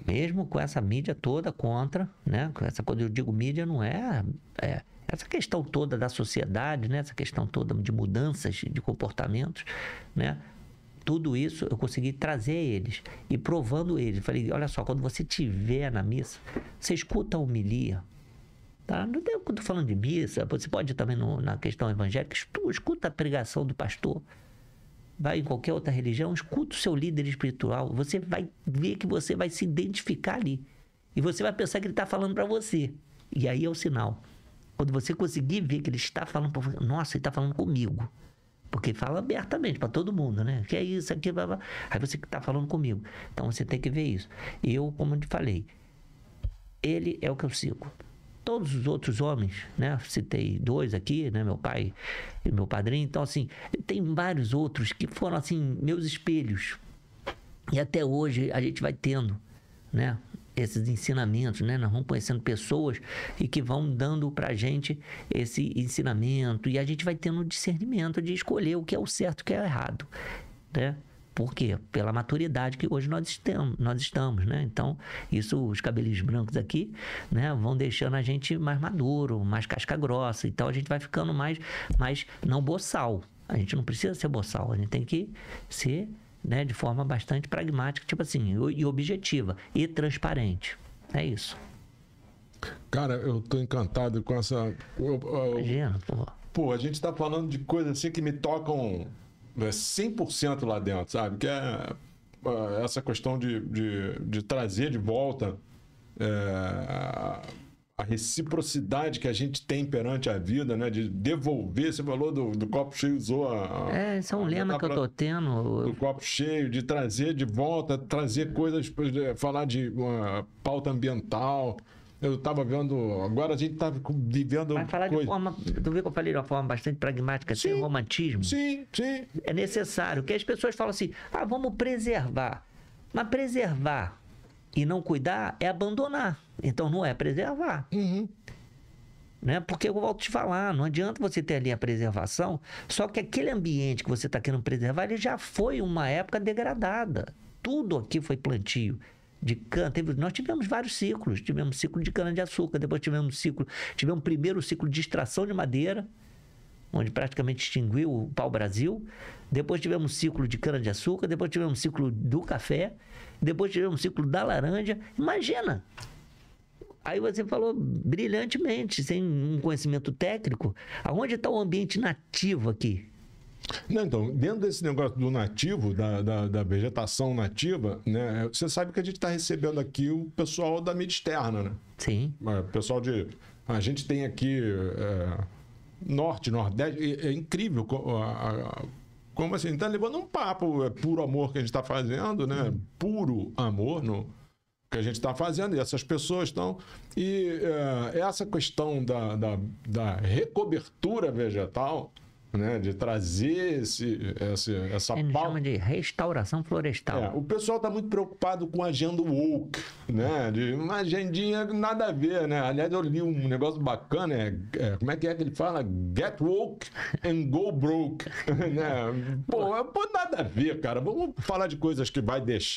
mesmo com essa mídia toda contra, né? Quando eu digo mídia, não essa questão toda da sociedade, né? Essa questão toda de mudanças de comportamentos, né? Tudo isso eu consegui trazer eles e provando eles. Falei, olha só, quando você estiver na missa, você escuta a homilia. Tá? Não tem, quando eu tô falando de missa, você pode ir também na questão evangélica, escuta a pregação do pastor. Vai em qualquer outra religião, escuta o seu líder espiritual. Você vai ver que você vai se identificar ali. E você vai pensar que ele está falando para você. E aí é o sinal. Quando você conseguir ver que ele está falando para você, nossa, ele está falando comigo. Porque fala abertamente para todo mundo, né? Que é isso, aqui, blá, blá. Aí você que está falando comigo. Então você tem que ver isso. Eu, como eu te falei, ele é o que eu sigo. Todos os outros homens, né? Citei 2 aqui, né? Meu pai e meu padrinho. Então, assim, tem vários outros que foram, assim, meus espelhos. E até hoje a gente vai tendo, né? Esses ensinamentos, né? Nós vamos conhecendo pessoas e que vão dando pra gente esse ensinamento e a gente vai tendo o discernimento de escolher o que é o certo e o que é o errado, né? Por quê? Pela maturidade que hoje nós estamos, né? Então, isso, os cabelinhos brancos aqui, né? Vão deixando a gente mais maduro, mais casca grossa. Então, a gente vai ficando mais não boçal. A gente não precisa ser boçal, a gente tem que ser, né, de forma bastante pragmática, tipo assim, e objetiva, e transparente. É isso. Cara, eu tô encantado com essa... Imagina, pô. Pô, a gente tá falando de coisas assim que me tocam 100% lá dentro, sabe? Que é essa questão de trazer de volta a reciprocidade que a gente tem perante a vida, né? De devolver, você falou do copo cheio, usou esse é um lema que eu tô tendo. Do copo cheio, de trazer de volta, trazer coisas, falar de uma pauta ambiental. Eu estava vendo, agora a gente está vivendo... Vai falar de forma, tu vê que eu falei de uma forma bastante pragmática, sem romantismo? Sim. É necessário, que as pessoas falam assim, vamos preservar. Mas preservar e não cuidar é abandonar. Então não é preservar. Uhum. Né? Porque eu volto a te falar, não adianta você ter ali a preservação, só que aquele ambiente que você está querendo preservar, ele já foi uma época degradada. Tudo aqui foi plantio de cana. Nós tivemos vários ciclos. Tivemos ciclo de cana-de-açúcar, depois tivemos primeiro ciclo de extração de madeira, onde praticamente extinguiu o pau-brasil. Depois tivemos ciclo de cana-de-açúcar, depois tivemos ciclo do café, depois tivemos ciclo da laranja. Imagina! Aí você falou brilhantemente, sem um conhecimento técnico, aonde está o ambiente nativo aqui? Não, então, dentro desse negócio do nativo, da vegetação nativa, né? Você sabe que a gente está recebendo aqui o pessoal da mídia externa, né? Sim. O pessoal a gente tem aqui norte, nordeste, é incrível como assim, tá levando um papo, puro amor que a gente está fazendo, né? Puro amor que a gente está fazendo, e essas pessoas estão... E essa questão da recobertura vegetal, né, de trazer essa Ele chama de restauração florestal. O pessoal está muito preocupado com a agenda woke, né? De uma agendinha nada a ver, né? Aliás, eu li um negócio bacana, como é que ele fala? Get woke and go broke, né? Pô, nada a ver, cara. Vamos falar de coisas que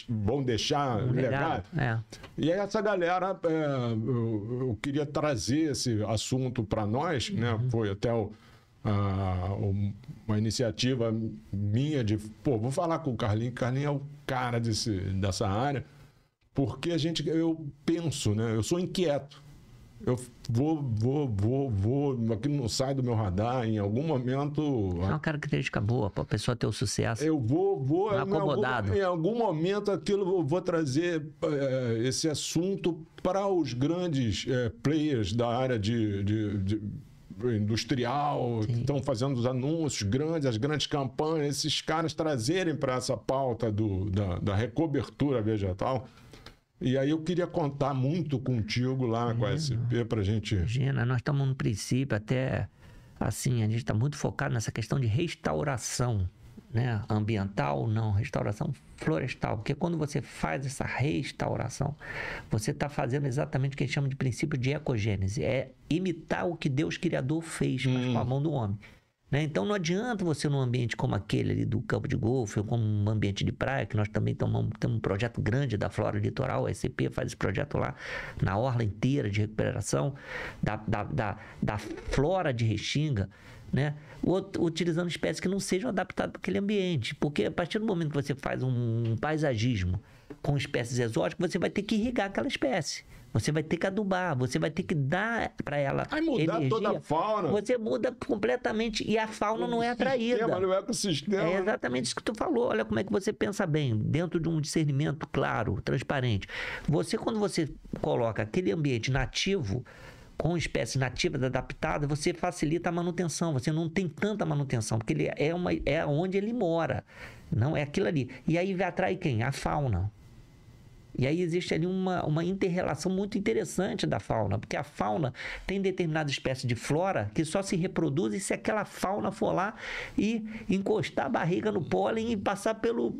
vão deixar legado. E aí essa galera, eu queria trazer esse assunto para nós, né? Foi até uma iniciativa minha de, vou falar com o Carlinhos. Carlinhos é o cara dessa área, porque eu penso, né? Eu sou inquieto. Eu vou, aquilo não sai do meu radar, em algum momento... É uma característica boa para a pessoa ter o sucesso. Eu vou acomodado. Em algum momento eu vou trazer esse assunto para os grandes players da área industrial, que estão fazendo os anúncios grandes, as grandes campanhas, esses caras trazerem para essa pauta da recobertura vegetal. E aí eu queria contar muito contigo lá com a SP para a gente... Imagina, nós estamos no princípio até, assim, a gente está muito focado nessa questão de restauração, né? Ambiental, não, restauração florestal, porque quando você faz essa restauração, você está fazendo exatamente o que a gente chama de princípio de ecogênese, é imitar o que Deus Criador fez com a mão do homem, né? Então não adianta você num ambiente como aquele ali do campo de golfe, ou como um ambiente de praia, que nós também temos um projeto grande da Flora Litoral, a SCP faz esse projeto lá na orla inteira de recuperação da flora de Restinga, né? Utilizando espécies que não sejam adaptadas para aquele ambiente. Porque a partir do momento que você faz um paisagismo com espécies exóticas, você vai ter que irrigar aquela espécie. Você vai ter que adubar, você vai ter que dar para ela mudar energia. toda a fauna. Você muda completamente e a fauna não é atraída. No ecossistema. É exatamente isso que tu falou. Olha como é que você pensa bem, dentro de um discernimento claro, transparente. Quando você coloca aquele ambiente nativo, com espécies nativas adaptadas, você facilita a manutenção. Você não tem tanta manutenção, porque ele é onde ele mora. Não é aquilo ali. E aí vai atrair quem? A fauna. E aí existe ali uma inter-relação muito interessante da fauna, porque a fauna tem determinada espécie de flora que só se reproduzem se aquela fauna for lá e encostar a barriga no pólen e passar pelo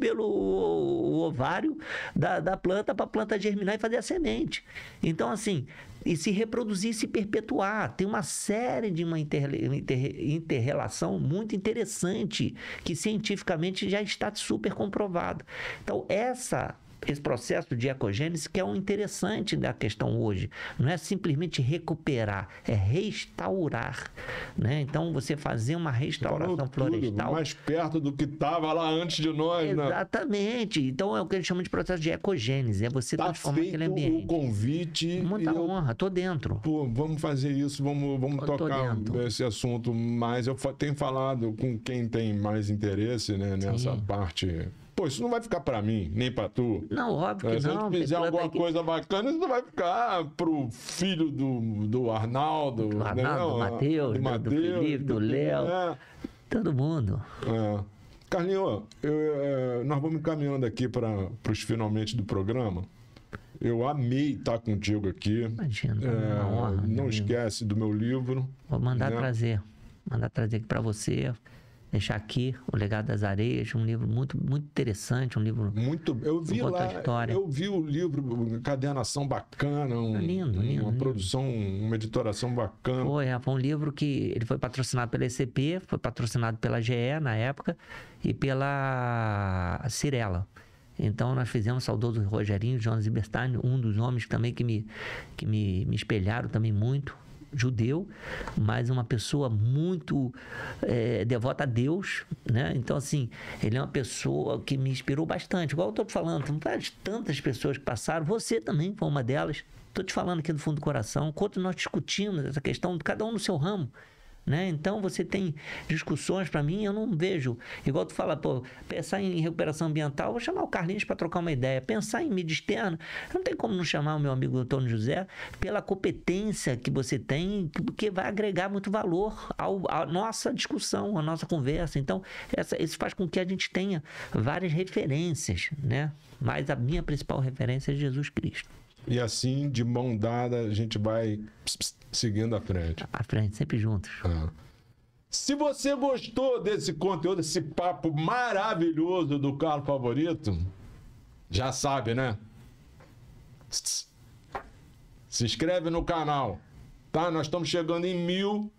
ovário da planta para a planta germinar e fazer a semente. Então, assim, e se reproduzir e se perpetuar. Tem uma série de uma inter-relação muito interessante que cientificamente já está super comprovado. Então, esse processo de ecogênese que é o interessante da questão hoje. Não é simplesmente recuperar, é restaurar, né? Então, você fazer uma restauração florestal... mais perto do que estava lá antes de nós, Exatamente. Né? Então, é o que eles chamam de processo de ecogênese. É você transformar aquele ambiente. O convite... Muita honra, tô dentro. Pô, vamos fazer isso, vamos tocar esse assunto mais. Eu tenho falado com quem tem mais interesse, né, nessa parte... Pô, isso não vai ficar para mim, nem para tu. Não, óbvio que não. Se a gente fizer alguma coisa bacana, isso não vai ficar pro filho do Arnaldo. Do Arnaldo, do Matheus, do Felipe, do Léo. Todo mundo. Carlinhos, nós vamos caminhando aqui para os finalmente do programa. Eu amei estar contigo aqui. Imagina, uma honra. Não esquece do meu livro. Vou mandar trazer. Mandar trazer aqui para você. Deixar aqui O Legado das Areias, um livro muito, muito interessante, um livro eu vi lá, história. Eu vi o livro, encadernação bacana, lindo, uma produção, uma editoração bacana. Foi um livro que ele foi patrocinado pela ECP, foi patrocinado pela GE na época e pela Cirela. Então nós fizemos o saudoso Rogerinho, Jonas Zieberstein, um dos homens também que me espelharam também muito. Judeu, mas uma pessoa muito devota a Deus, né? Então, assim, ele é uma pessoa que me inspirou bastante. Igual eu estou falando, tantas pessoas que passaram, você também foi uma delas. Estou te falando aqui do fundo do coração, quanto nós discutimos essa questão, cada um no seu ramo. Né? Então você tem discussões, para mim, eu não vejo, igual tu fala, pensar em recuperação ambiental, vou chamar o Carlinhos para trocar uma ideia, pensar em mídia externa, não tem como não chamar o meu amigo Antônio José pela competência que você tem, que vai agregar muito valor à nossa discussão, à nossa conversa. Então isso faz com que a gente tenha várias referências, né? Mas a minha principal referência é Jesus Cristo. E assim, de mão dada, a gente vai seguindo à frente. À frente, sempre juntos. Se você gostou desse conteúdo, desse papo maravilhoso do Carlos Favorito, já sabe, né? Se inscreve no canal, tá? Nós estamos chegando em 1000.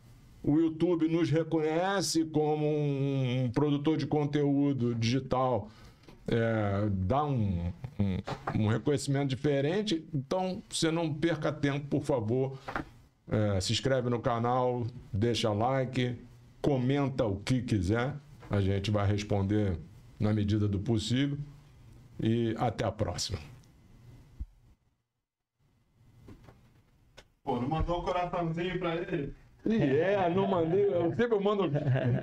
O YouTube nos reconhece como um produtor de conteúdo digital. Dá um reconhecimento diferente. Então, você não perca tempo, por favor. Se inscreve no canal, deixa like, comenta o que quiser. A gente vai responder na medida do possível. E até a próxima. Pô, não mandou um coraçãozinho pra ele? Não mandei. Eu sempre mando um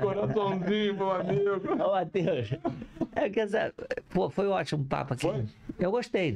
coraçãozinho pro amigo. Ô, Matheus, foi ótimo o papo aqui. Foi? Eu gostei.